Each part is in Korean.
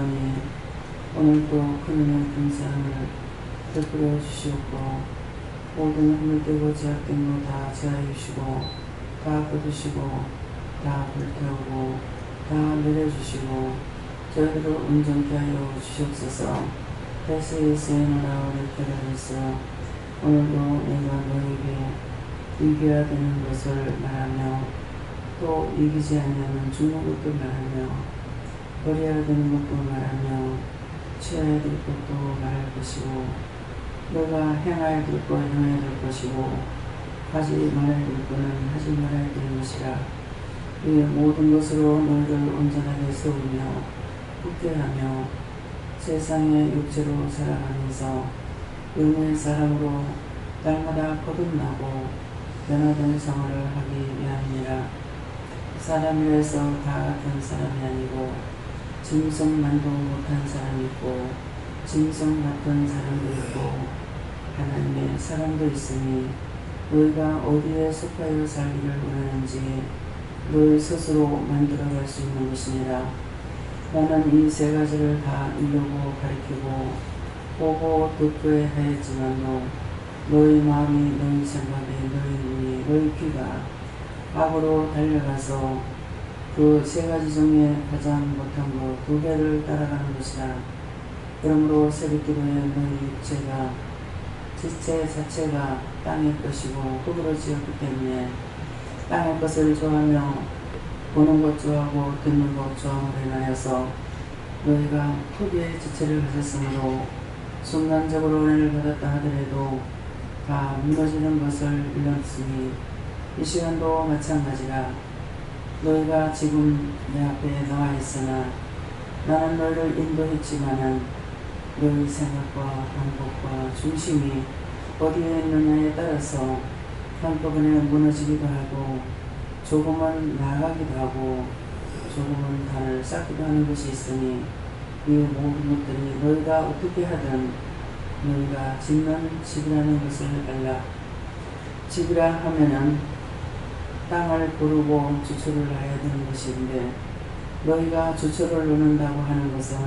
감사하니 오늘도 큰 은혜 감사함을 베풀어 주시옵고 모든 허물되고 제약된 거 다 제하여 주시고 다 거두시고 다 불태우고 다 내려주시고 저희들을 온전케 하여 주시옵소서. 다시의 나라를 깨달으서 오늘도 내가 너에게 이겨야 되는 것을 말하며 또 이기지 아니하면 죽는 것도 말하며 버려야 되는 것도 말하며 취해야 될 것도 말할 것이고 너가 행해야 될 것 행해야 될 것이고 하지 말아야 될 것은 하지 말아야 될 것이라. 이 모든 것으로 너희를 온전하게 세우며 굳게 하며 세상의 육체로 살아가면서 영의 사람으로 날마다 거듭나고 변화된 생활을 하기 위함이니라. 사람이라서 다 같은 사람이 아니고 짐승만도 못한 사람이 있고 짐승 같은 사람도 있고 하나님의 사람도 있으니 너희가 어디에 속하여 살기를 원하는지 너희 스스로 만들어갈 수 있는 것이니라. 나는 이 세 가지를 다 이루고 가리키고 보고 듣고 하였지만도 너희 마음이 너희 생각이 너희 눈이 너희 귀가 앞으로 달려가서 그 세 가지 중에 가장 못한 것 두 개를 따라가는 것이라. 그러므로 새벽기도에 너희 육체가 지체 자체가 땅의 것이고 흙으로 지었기 때문에 땅의 것을 좋아하며 보는 것 좋아하고 듣는 것 좋아함으로 인하여서 너희가 흙의 지체를 가졌으므로 순간적으로 은혜를 받았다 하더라도 다 무너지는 것을 일렀으니 이 시간도 마찬가지라. 너희가 지금 내 앞에 나와 있으나 나는 너희를 인도했지만은 너희 생각과 방법과 중심이 어디에 있느냐에 따라서 한꺼번에 무너지기도 하고 조금은 나아가기도 하고 조금은 단을 쌓기도 하는 것이 있으니 이 모든 것들이 너희가 어떻게 하든 너희가 짓는 집이라는 것을 알라. 집이라 하면은 땅을 고르고 주초를 해야 되는 것인데 너희가 주초를 놓는다고 하는 것은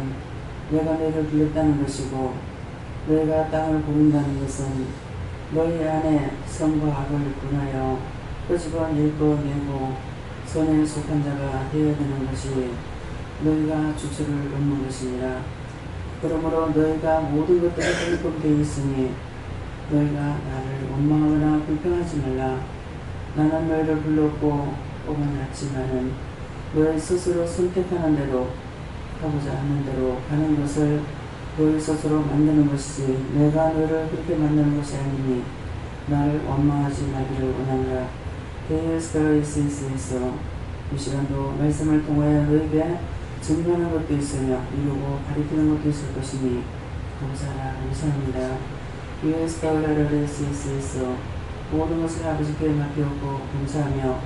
내가 너희를 불렀다는 것이고 너희가 땅을 고른다는 것은 너희 안에 선과 악을 분하여 끄집어 읽어내고 선에 속한 자가 되어야 되는 것이 너희가 주초를 놓는 것이니라. 그러므로 너희가 모든 것들이 불법되어 있으니 너희가 나를 원망하거나 불평하지 말라. 나는 너희를 불렀고 뽑아놨지만은 너희 스스로 선택하는 대로 하고자 하는 대로 하는 것을 너희 스스로 만드는 것이지 내가 너를 그렇게 만드는 것이 아니니 나를 원망하지 말기를 원하노라. KS가이스에서 이 시간도 말씀을 통하여 너에게 증명하는 것도 있으며 이루고 가리키는 것도 있을 것이니 감사하라. 감사합니다. KS가이스에서 모든 것을 아버지께 맡기었고 감사하며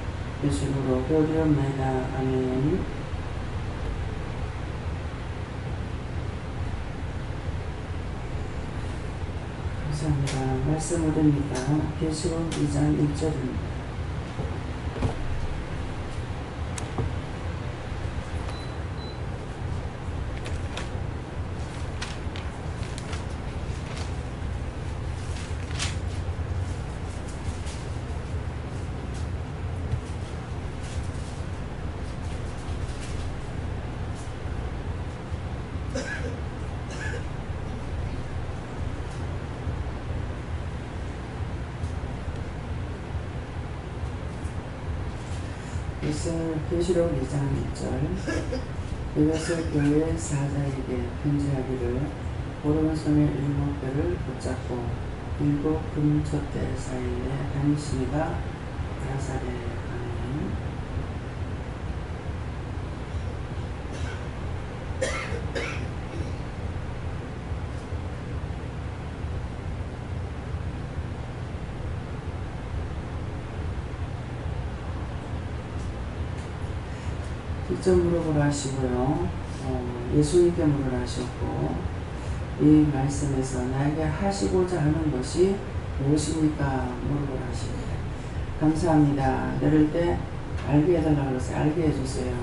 예수님으로 배우리옵나이다. 아멘. 감사합니다. 말씀 얻으니까 계시록 2장 1절입니다. 계시록 2장 1절 이것을 교회 사자에게 편지하기를 오른손에 7뼈를 붙잡고 7 금촛대 사이에 다니시니가 가라사대. 아멘. 직접 물어보라 하시고요. 예수님께 물으라 하셨고 이 말씀에서 나에게 하시고자 하는 것이 무엇입니까? 물어보라 하십니다. 감사합니다. 내릴 때 알게 해달라고 그랬어요. 알게 해주세요.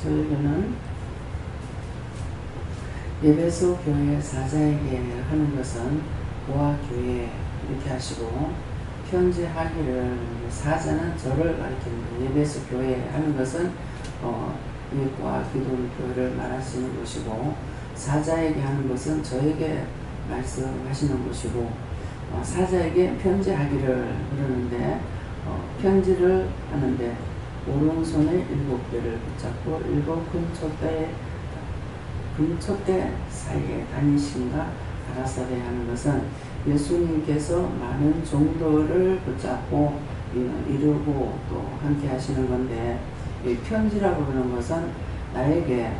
저에게는 에베소 교회 사자에게 하는 것은 보아 교회 이렇게 하시고, 편지하기를, 사자는 저를 가리킵니다. 에베소 교회 하는 것은 보아 기독 교회를 말하시는 것이고, 사자에게 하는 것은 저에게 말씀하시는 것이고, 사자에게 편지하기를 그러는데, 편지를 하는데 오른손에 7개를 붙잡고 7 금촛대 사이에 다니신가 가라사대 하는 것은 예수님께서 많은 종들을 붙잡고 이루고 또 함께 하시는 건데, 이 편지라고 그러는 것은 나에게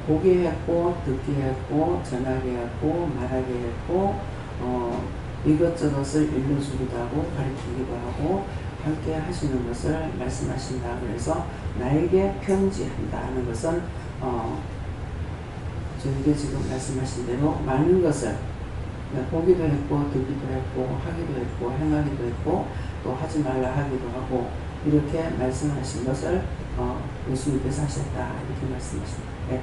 보게 했고 듣게 했고 전하게 했고 말하게 했고 이것저것을 일러주기도 하고 가르치기도 하고 함께 하시는 것을 말씀하신다. 그래서 나에게 편지한다 하는 것은 저에게 지금 말씀하신 대로 많은 것을 보기도 했고 듣기도 했고 하기도 했고 행하기도 했고 또 하지 말라 하기도 하고 이렇게 말씀하신 것을 예수님께서 하셨다 이렇게 말씀하십니다. 네.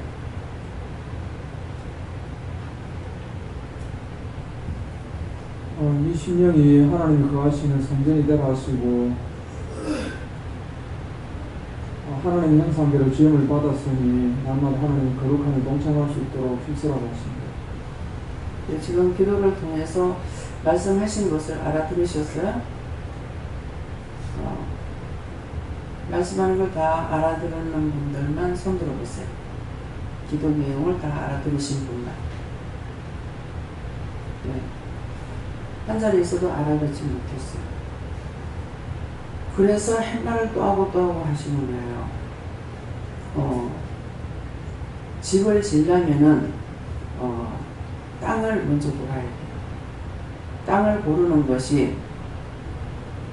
이 심령이 하나님이 거하시는 성전이 되라 하시고, 하나님 형상대로 지음을 받았으니 날마다 하나님 거룩함에 동참할 수 있도록 힘쓰라고 하십니다. 네, 지금 기도를 통해서 말씀하신 것을 알아들으셨어요? 말씀하는 걸 다 알아들었는 분들만 손 들어보세요. 기도 내용을 다 알아들으신 분만. 네. 한 자리에 있어도 알아듣지 못했어요. 그래서 한 말을 또 하고 또 하고 하시는 거예요. 집을 지려면은 땅을 먼저 고라야 돼요. 땅을 고르는 것이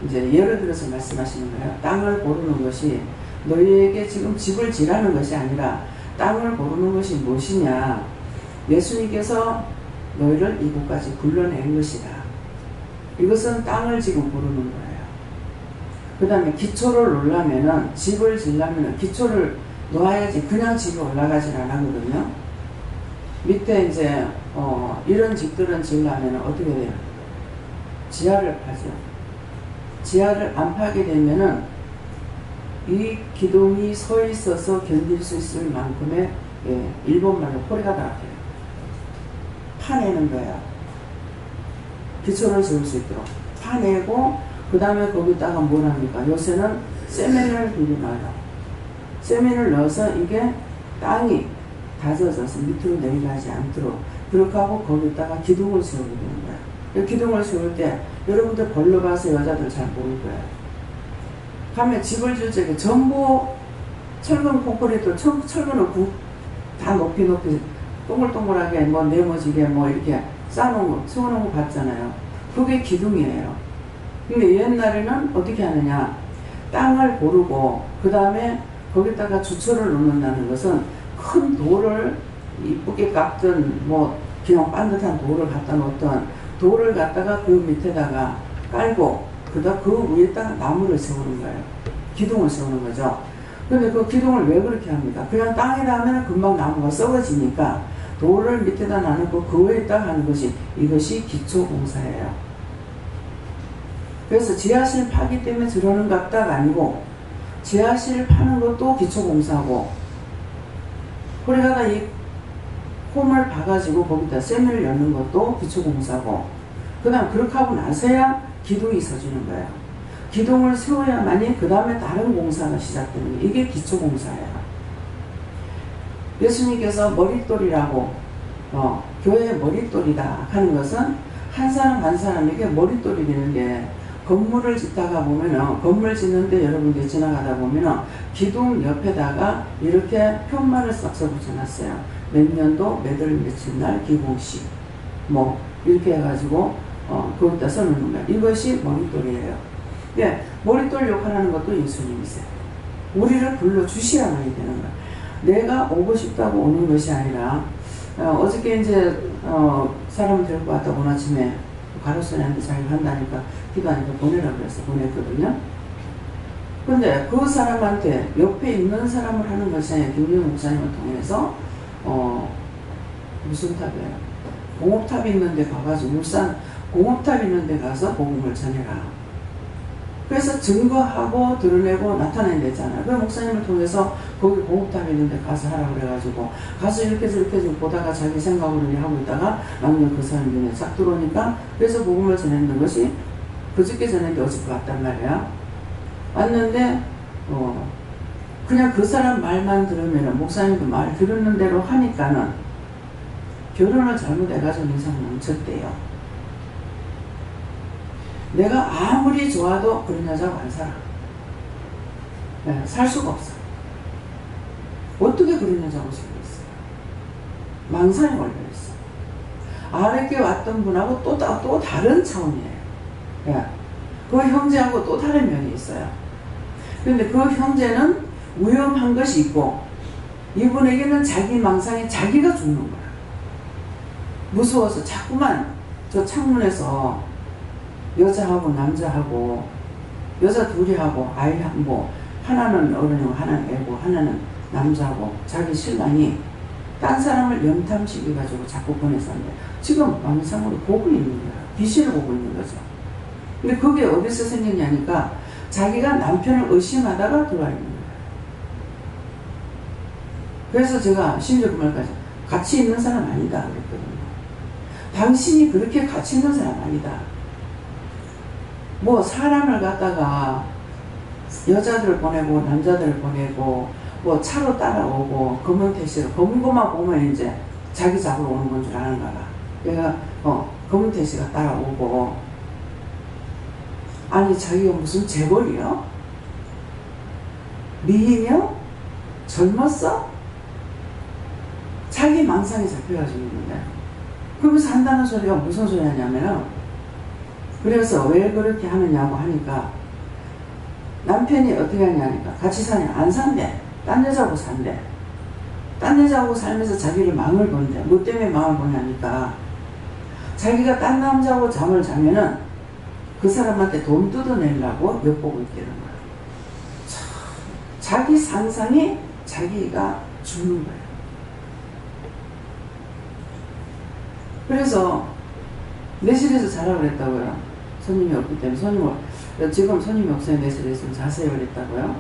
이제 예를 들어서 말씀하시는 거예요. 땅을 고르는 것이 너희에게 지금 집을 지라는 것이 아니라 땅을 고르는 것이 무엇이냐. 예수님께서 너희를 이곳까지 불러낸 것이다. 이것은 땅을 지금 고르는 거예요. 그 다음에 기초를 놓으려면은 집을 지려면은 기초를 놓아야지 그냥 집이 올라가질 않거든요. 밑에 이제 이런 집들은 지으려면 어떻게 돼요? 지하를 파죠. 지하를 안 파게 되면은 이 기둥이 서 있어서 견딜 수 있을 만큼의 일본말로 호리가 닿아요. 파내는 거예요. 기초를 세울 수 있도록 파내고 그 다음에 거기다가 뭘 합니까? 요새는 세멘을 비벼놔요. 세멘을 넣어서 이게 땅이 다져져서 밑으로 내려가지 않도록 그렇게 하고 거기다가 기둥을 세우게 되는 거예요. 기둥을 세울 때 여러분들 벌러 가서 여자들 잘 모를 거예요. 가면 집을 줄 적에 전부 철근 콘크리트 철근을 다 높이 동글동글하게 뭐 네모지게 뭐 이렇게 쌓아놓은 거 세워놓은 거 봤잖아요. 그게 기둥이에요. 근데 옛날에는 어떻게 하느냐, 땅을 고르고 그 다음에 거기다가 주철을 놓는다는 것은 큰 돌을 이쁘게 깎든 뭐 그냥 반듯한 돌을 갖다 놓든 돌을 갖다가 그 밑에다가 깔고 그 위에다가 나무를 세우는 거예요. 기둥을 세우는 거죠. 근데 그 기둥을 왜 그렇게 합니까? 그냥 땅에다 하면 금방 나무가 썩어지니까 돌을 밑에다 놔놓고 그 위에다 하는 것이 이것이 기초공사예요. 그래서 지하실 파기 때문에 저러는 것딱 아니고 지하실 파는 것도 기초공사고 거기다가 이 홈을 봐가지고 거기다 쇠면을 여는 것도 기초공사고 그 다음 그렇게 하고 나서야 기둥이 서지는 거예요. 기둥을 세워야만이 그 다음에 다른 공사가 시작되는 거예요. 이게 기초공사예요. 예수님께서 머릿돌이라고 교회의 머릿돌이다 하는 것은 한 사람 한 사람에게 머릿돌이 되는데 건물을 짓다가 보면은 건물 짓는데 여러분들 지나가다 보면은 기둥 옆에다가 이렇게 편말을 싹 붙여놨어요. 몇 년도 몇 월 며칠 날 기공식 뭐 이렇게 해가지고 거기다 써놓는 거예요. 이것이 머릿돌이에요. 예, 머릿돌 역할하는 것도 예수님이세요. 우리를 불러주시야만이 되는 거예요. 내가 오고 싶다고 오는 것이 아니라 어저께 이제 사람을 데리고 왔다고 오늘 아침에 가로수한테 자기가 한다니까 기도하니까 보내라고 그래서 보냈거든요. 근데 그 사람한테 옆에 있는 사람을 하는 것이 김유영 목사님을 통해서 무슨 탑이에요? 공업탑 있는 데 가가지고 울산 공업탑 있는 데 가서 복음을 전해라. 그래서 증거하고 드러내고 나타내야 되잖아요. 그 목사님을 통해서 거기 공업탑 있는 데 가서 하라고 그래가지고 가서 이렇게 좀 보다가 자기 생각으로 하고 있다가 나중에 그 사람이 눈에 싹 들어오니까 그래서 복음을 전했는 것이 그저께 전했는데 어저께 왔단 말이야. 왔는데 그냥 그 사람 말만 들으면 목사님도 말 들었는 대로 하니까는 결혼을 잘못해가지고 인상 넘쳤대요. 내가 아무리 좋아도 그런 여자가 안 살아. 네, 살 수가 없어. 어떻게 그런 여자가 생겼어요? 망상에 걸려있어. 아랫게 왔던 분하고 또 다른 차원이에요. 네. 그 형제하고 또 다른 면이 있어요. 근데 그 형제는 위험한 것이 있고 이분에게는 자기 망상에 자기가 죽는 거야. 무서워서 자꾸만 저 창문에서 여자하고 남자하고 여자 둘이 하고 아이 뭐 하나는 어른이고 하나는 애고 하나는 남자고 자기 신랑이 딴 사람을 염탐시켜가지고 자꾸 보내서는데 지금 망상으로 보고 있는 거야. 귀신을 보고 있는 거죠. 근데 그게 어디서 생겼냐니까 자기가 남편을 의심하다가 들어와 있는 거야. 그래서 제가 심지어 그 말까지 같이 있는 사람 아니다 그랬거든요. 당신이 그렇게 같이 있는 사람 아니다. 뭐 사람을 갖다가 여자들 보내고 남자들 보내고 뭐 차로 따라오고 검은 택시로 검은 것만 보면 이제 자기 잡으러 오는 건 줄 아는가 봐. 그러니까 검은 택시가 따라오고 아니 자기가 무슨 재벌이요? 미인이요? 젊었어? 자기 망상에 잡혀가지고 있는데 그러면서 한다는 소리가 무슨 소리 하냐면은 그래서 왜 그렇게 하느냐고 하니까 남편이 어떻게 하냐니까 같이 사냐 안 산대. 딴 여자하고 산대. 딴 여자하고 살면서 자기를 망을 본대. 뭐 때문에 망을 보냐니까 자기가 딴 남자하고 잠을 자면은 그 사람한테 돈 뜯어내려고 엿보고 있게 되는 거야. 자기 상상이 자기가 죽는 거예요. 그래서 내실에서 자라고 그랬다고요. 손님이 없기 때문에 지금 손님이 없어요. 내실에서 좀 자세히 그랬다고요.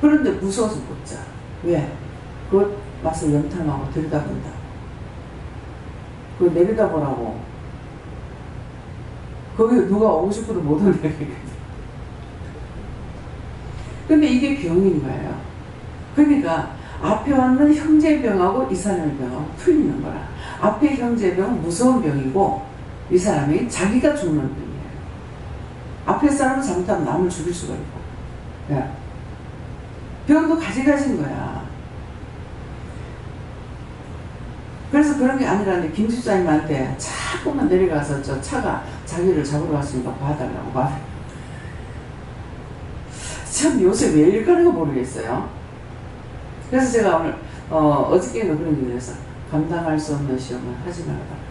그런데 무서워서 못 자. 왜? 그 맛을 염탐하고 들여다본다. 그거 내려다보라고. 거기 누가 오고 싶어도 못 온다. 근데 이게 병인 거예요. 그러니까 앞에 왔는 형제병하고 이 사람의 병하고 풀리는 거라. 앞에 형제병은 무서운 병이고 이 사람이 자기가 죽는 병이에요. 앞에 사람은 잘못하면 남을 죽일 수가 있고. 네. 병도 가지가지인 거야. 그래서 그런 게 아니라는데 김 집사님한테 자꾸만 내려가서 저 차가 자기를 잡으러 왔으니까 봐달라고 봐. 참 요새 왜 이럴까는 거 모르겠어요. 그래서 제가 오늘 어저께는 그런 얘기를 해서 감당할 수 없는 시험은 하지 말아라.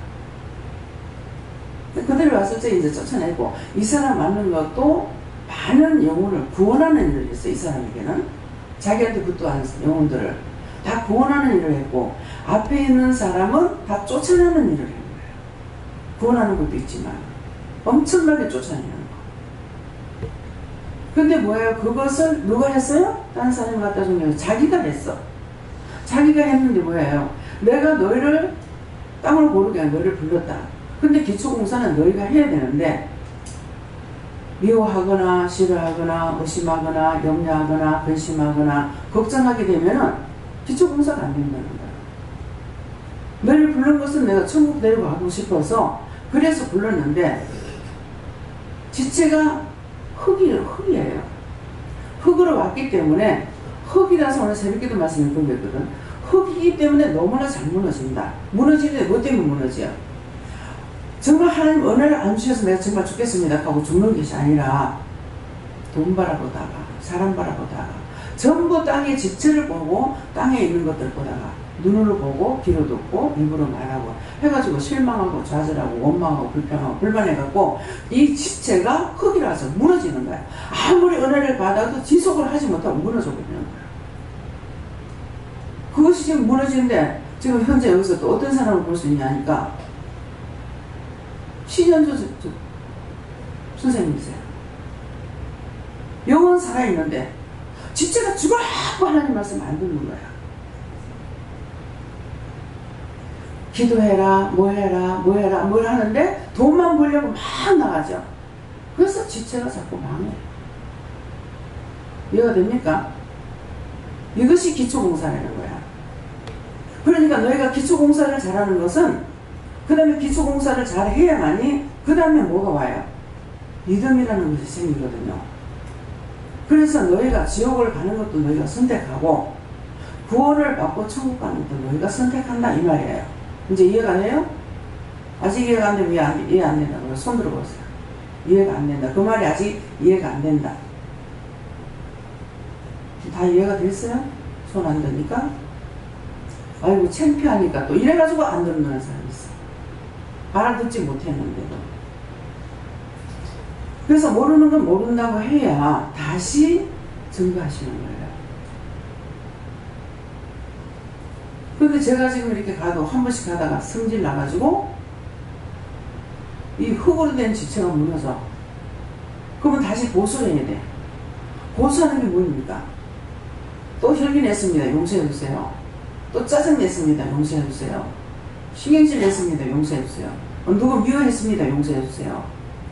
그대로 왔을 때 이제 쫓아내고 이 사람 맞는 것도 많은 영혼을 구원하는 일을 했어요. 이 사람에게는 자기한테 굿도하는 영혼들을 다 구원하는 일을 했고 앞에 있는 사람은 다 쫓아내는 일을 한 거예요. 구원하는 것도 있지만 엄청나게 쫓아내는 거. 근데 뭐예요? 그것을 누가 했어요? 다른 사람이 갖다 준 게 자기가 했어. 자기가 했는데 뭐예요? 내가 너희를 땅을 고르게 한 너희를 불렀다. 근데 기초공사는 너희가 해야 되는데 미워하거나 싫어하거나 의심하거나 염려하거나 근심하거나 걱정하게 되면은 기초공사가 안 된다는 거야. 너희를 부른 것은 내가 천국 데려가고 싶어서 그래서 불렀는데 지체가 흙이에요. 흙으로 왔기 때문에 흙이라서 오늘 새벽기도 말씀을 드렸거든. 흙이기 때문에 너무나 잘 무너진다. 무너지는데 뭐 때문에 무너져요? 정말 하나님 은혜를 안 주셔서 내가 정말 죽겠습니다 하고 죽는 것이 아니라 돈 바라보다가 사람 바라보다가 전부 땅의 지체를 보고 땅에 있는 것들 보다가 눈으로 보고 귀로 듣고 입으로 말하고 해가지고 실망하고 좌절하고 원망하고 불평하고 불만해갖고 이 지체가 흙이라서 무너지는 거야. 아무리 은혜를 받아도 지속을 하지 못하고 무너져버리는 거야. 그것이 지금 무너지는데 지금 현재 여기서 또 어떤 사람을 볼 수 있냐니까 신현주 선생님이세요. 영은 살아있는데 지체가 죽어라고 하나님 말씀 안 듣는 거야. 기도해라 뭐 해라 뭘 하는데 돈만 벌려고 막 나가죠. 그래서 지체가 자꾸 망해. 이해가 됩니까? 이것이 기초공사라는 거야. 그러니까 너희가 기초공사를 잘하는 것은 그 다음에 기초공사를 잘 해야만이 그 다음에 뭐가 와요? 믿음이라는 것이 생기거든요. 그래서 너희가 지옥을 가는 것도 너희가 선택하고 구원을 받고 천국 가는 것도 너희가 선택한다 이 말이에요. 이제 이해가 돼요? 아직 이해가 안 되면 이해 안 된다고요. 손 들어보세요. 이해가 안 된다. 그 말이 아직 이해가 안 된다. 다 이해가 됐어요? 손 안 드니까? 아이고 창피하니까 또 이래가지고 안 듣는 사람이 있어. 알아듣지 못했는데도. 그래서 모르는 건 모른다고 해야 다시 증거하시는 거예요. 근데 제가 지금 이렇게 가도 한 번씩 가다가 성질 나가지고 이 흙으로 된 지체가 무너져. 그러면 다시 보수해야 돼. 보수하는 게 뭐입니까? 또 혈기 냈습니다. 용서해주세요. 또 짜증 냈습니다. 용서해주세요. 신경질 냈습니다. 용서해주세요. 누구 미워했습니다. 용서해주세요.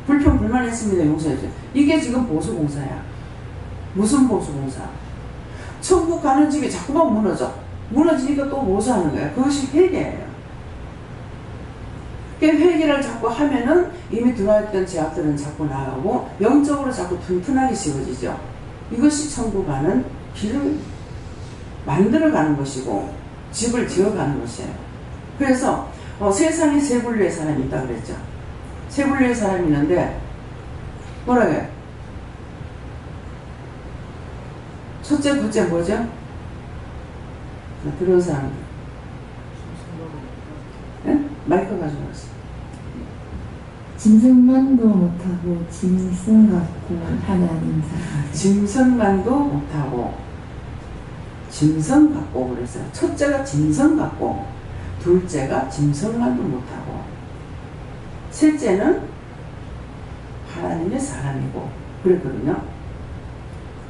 불평 불만했습니다. 용서해주세요. 이게 지금 보수공사야. 무슨 보수공사? 천국 가는 집이 자꾸만 무너져. 무너지니까 또 보수하는 거야. 그것이 회개예요. 그 회개를 자꾸 하면은 이미 들어왔던 죄악들은 자꾸 나가고 영적으로 자꾸 튼튼하게 지어지죠. 이것이 천국 가는 길을 만들어가는 것이고 집을 지어가는 것이에요. 그래서 세상에 세 분류의 사람이 있다고 그랬죠. 세 분류의 사람이 있는데 뭐라 그래요? 첫째, 둘째 뭐죠? 들어온 사람. 네? 마이크 가져왔어. 짐승만도 못하고 짐승 같고 하나님 사랑. 짐승만도 못하고 짐승 같고 그랬어요. 첫째가 짐승 같고 둘째가 짐승만도 못하고 셋째는 하나님의 사람이고 그랬거든요.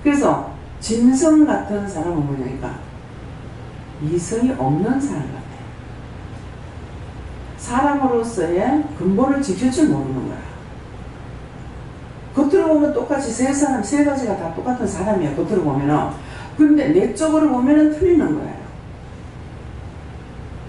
그래서 짐승 같은 사람은 뭐냐니까 이성이 없는 사람 같아요. 사람으로서의 근본을 지킬 줄 모르는 거야. 겉으로 보면 똑같이 세 사람, 세 가지가 다 똑같은 사람이야. 겉으로 보면은. 근데 내적으로 보면은 틀리는 거예요.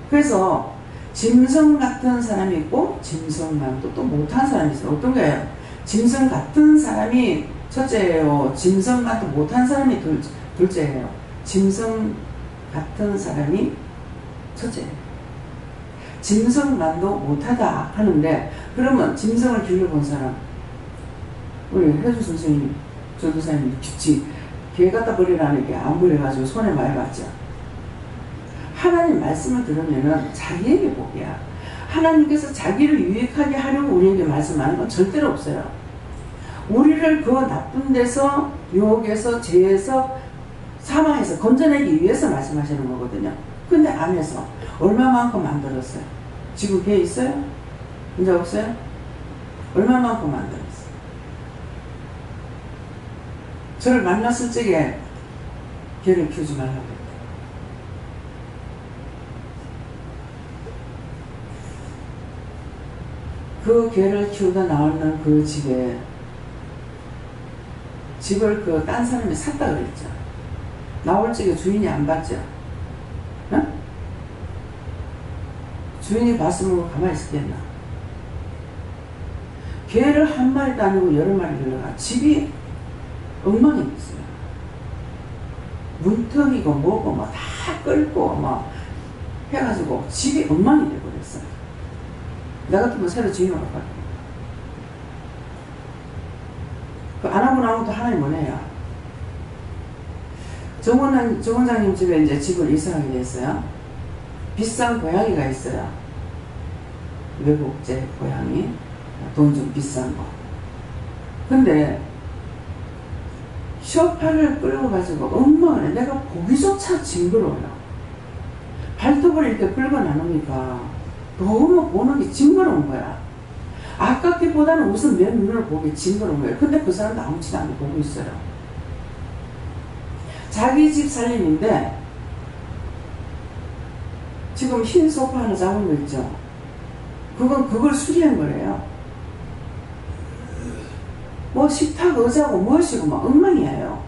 그래서 짐승 같은 사람이 있고 짐승만도 또 못한 사람이 있어요. 어떤 거예요? 짐승 같은 사람이 첫째예요. 짐승만도 못한 사람이 둘째예요. 짐승 같은 사람이 첫째예요. 짐승만도 못하다 하는데 그러면 짐승을 길러본 사람 우리 혜주 선생님 전도사님 개 갖다 버리라는 게 안 버려가지고 손에 많이 받죠. 하나님 말씀을 들으면은 자기에게 복이야. 하나님께서 자기를 유익하게 하려고 우리에게 말씀하는 건 절대로 없어요. 우리를 그 나쁜 데서 유혹에서 죄에서 사망해서 건져내기 위해서 말씀하시는 거거든요. 근데 안에서 얼마만큼 만들었어요? 지금 개 있어요? 이제 없어요? 얼마만큼 만들었어요? 저를 만났을 적에 개를 키우지 말라고 했대요. 그 개를 키우다 나오는 그 집에 집을 그 딴 사람이 샀다 그랬죠. 나올 적에 주인이 안 봤죠. 응? 주인이 봤으면 가만히 있었겠나. 개를 한 마리도 아니고 여러 마리 들어가 집이 엉망이 있어요. 문턱이고 뭐고 뭐 다 끌고 뭐 해가지고 집이 엉망이 돼버렸어요. 나 같으면 새로 주인을 할 거야. 안 하고 나면 또 하나님 뭐네요. 정 원장님 집에 이제 집을 이사하게 됐어요. 비싼 고양이가 있어요. 외국제 고양이. 돈 좀 비싼 거. 근데 쇼파를 끌어가지고 엉망을 해. 내가 보기조차 징그러워요. 발톱을 이렇게 끌고 나누니까 너무 보는 게 징그러운 거야. 아깝기보다는 우선 내 눈을 보기 징그러운 거예요. 근데 그 사람도 아무렇지도 않게 보고 있어요. 자기 집 살림인데 지금 흰 소파 하나 잡은 거 있죠. 그걸 수리한 거래요. 뭐 식탁 의자고 무엇이고 막 엉망이에요.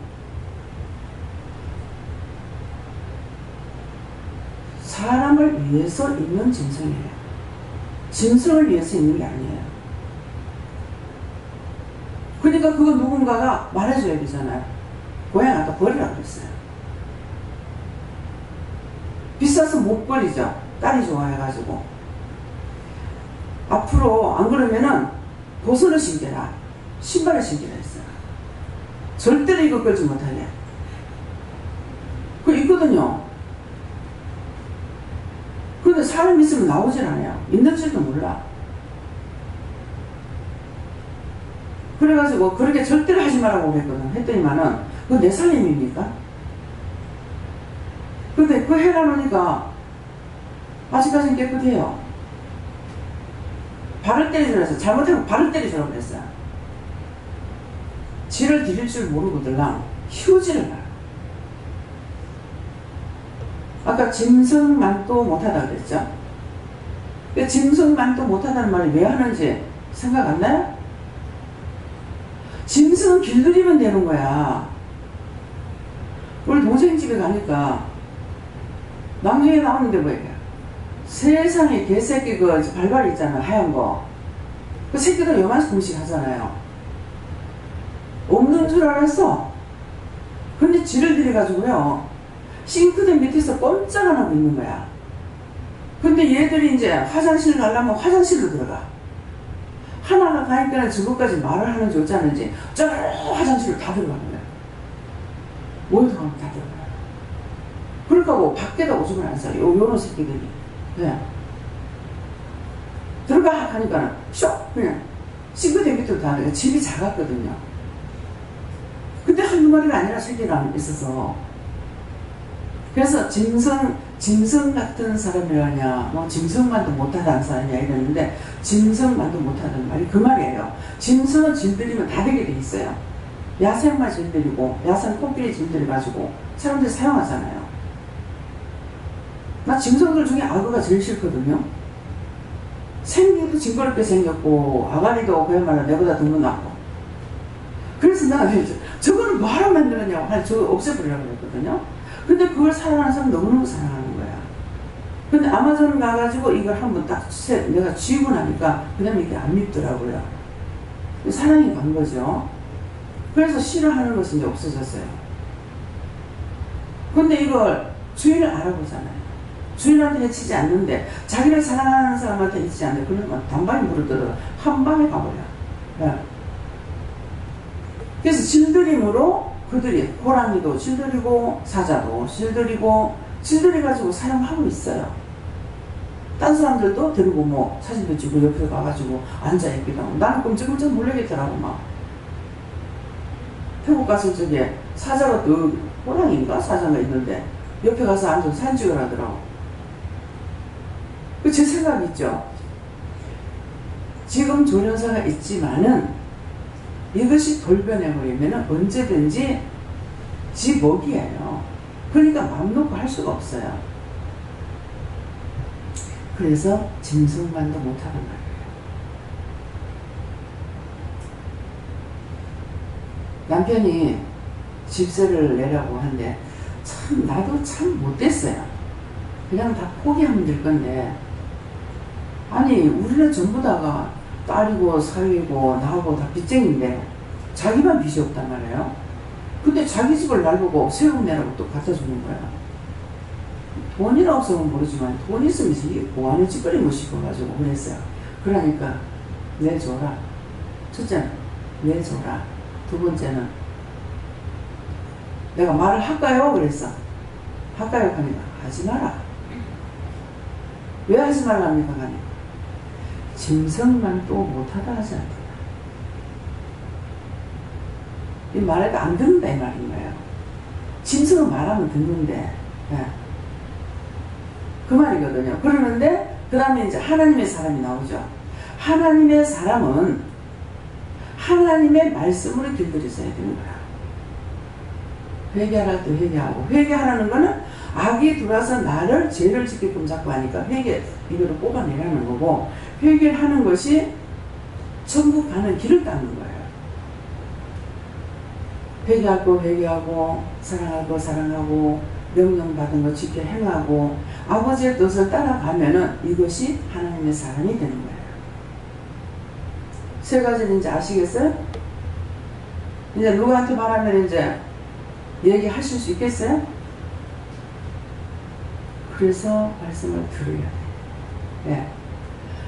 사람을 위해서 있는 짐승이에요. 짐승을 위해서 있는 게 아니에요. 그러니까 그거 누군가가 말해줘야 되잖아요. 고양이 갖다 버리라고 그랬어요. 비싸서 못 버리죠. 딸이 좋아해가지고. 앞으로 안 그러면은 도선을 신겨라. 신발을 신기라 했어요. 절대로 이거 끌지 못하게. 그거 있거든요. 근데 사람 있으면 나오질 않아요. 있는 줄도 몰라. 그래가지고 그렇게 절대로 하지 말라고 했거든. 했더니만은 그거 내 살림입니까? 근데 그 해놔놓으니까 아직까지는 깨끗해요. 발을 때리더라 해서 잘못하면 발을 때리더라고 그랬어요. 지를 드릴 줄 모르고들랑 휴지를 놔요. 아까 짐승만도 못하다 그랬죠? 짐승만도 못하다는 말이 왜 하는지 생각 안 나요? 짐승은 길들이면 되는 거야. 우리 동생 집에 가니까 나중에 나오는데 뭐예요? 세상에 개새끼 그 발발 있잖아, 하얀 거. 그 새끼도 요만큼씩 하잖아요. 없는 줄 알았어. 근데 지를 들여가지고요, 싱크대 밑에서 꼼짝 안 하고 있는 거야. 근데 얘들이 이제 화장실 가려면 화장실로 들어가. 하나가 가니까 저것까지 말을 하는지 어쩌는지 저 화장실로 다 들어가는 거야. 뭘 들어가면 다 들어가요. 그러니까 뭐 밖에다 오줌을 안 싸요. 요런 새끼들이. 네. 들어가 하니까 쇽 그냥 싱크대 밑으로 다 들어가. 집이 작았거든요. 근데 한두 마리가 아니라 새끼가 있어서. 그래서 짐승 같은 사람이라냐, 뭐 짐승만도 못하다는 사람이야 이랬는데, 짐승만도 못하다는 말이 그 말이에요. 짐승은 질들이면 다 되게 돼 있어요. 야생만 질들이고, 야생 코끼리 질들여가지고 사람들이 사용하잖아요. 나 짐승들 중에 악어가 제일 싫거든요. 생기도 징그럽게 생겼고, 아가리도 그야말로 내보다 더 낫고. 그래서 내가 저거는 뭐하러 만들었냐고, 저거 없애버리라고 그랬거든요. 근데 그걸 사랑하는 사람 너무너무 사랑하는 거야. 근데 아마존 가가지고 이걸 한번 딱 내가 쥐고 나니까 그 다음에 이게 안 밉더라고요. 사랑이 간 거죠. 그래서 싫어하는 것은 이제 없어졌어요. 근데 이걸 주인을 알아보잖아요. 주인한테 해치지 않는데, 자기를 사랑하는 사람한테 해치지 않는데, 그러면 단발이 물어들어 한 방에 가버려. 네. 그래서 질들임으로 그들이, 호랑이도 질들이고 사자도 질들여가지고 사용하고 있어요. 딴 사람들도 데리고 뭐 사진도 찍고 옆에 가가지고 앉아있기도 하고. 나는 끔찍끔찍 놀라겠더라고. 막 태국 가서 저기 사자가 또 호랑이인가 사자가 있는데 옆에 가서 앉아서 사진 찍으라 하더라고. 그 제 생각이 있죠. 지금 조련사가 있지만은 이것이 돌변해버리면 언제든지 지 먹이에요. 그러니까 마음 놓고 할 수가 없어요. 그래서 짐승만도 못하는 말이에요. 남편이 집세를 내라고 하는데 참 나도 참 못됐어요. 그냥 다 포기하면 될 건데, 아니 우리는 전부 다가 딸이고 사위고 나하고 다 빚쟁인데 자기만 빚이 없단 말이에요. 근데 자기 집을 날보고 세금 내라고 또 갖다 주는 거야. 돈이나 없으면 모르지만 돈 있으면 이게 뭐하는 짓거리 싶어가지고 그랬어요. 그러니까 내줘라. 첫째는 내줘라. 두 번째는 내가 말을 할까요? 그랬어. 할까요? 하니까 하지 마라. 왜 하지 말랍니까? 가네. 짐승만 또 못하다 하지 않다. 이 말해도 안 듣는다 이 말인 거예요. 짐승은 말하면 듣는데, 예. 그 말이거든요. 그러는데 그 다음에 이제 하나님의 사람이 나오죠. 하나님의 사람은 하나님의 말씀으로 길들여 서야 되는 거야. 회개할 때 회개하고, 회개하라는 거는 악이 들어와서 나를 죄를 짓게끔 자꾸 하니까 회개 이거를 뽑아내라는 거고, 회개를 하는 것이 천국 가는 길을 닦는 거예요. 회개할 거 회개하고, 사랑할 거 사랑하고, 명령받은 거 지켜 행하고, 아버지의 뜻을 따라가면은 이것이 하나님의 사람이 되는 거예요. 세 가지는 이제 아시겠어요? 이제 누구한테 말하면 이제 얘기하실 수 있겠어요? 그래서 말씀을 들어야 돼요. 예.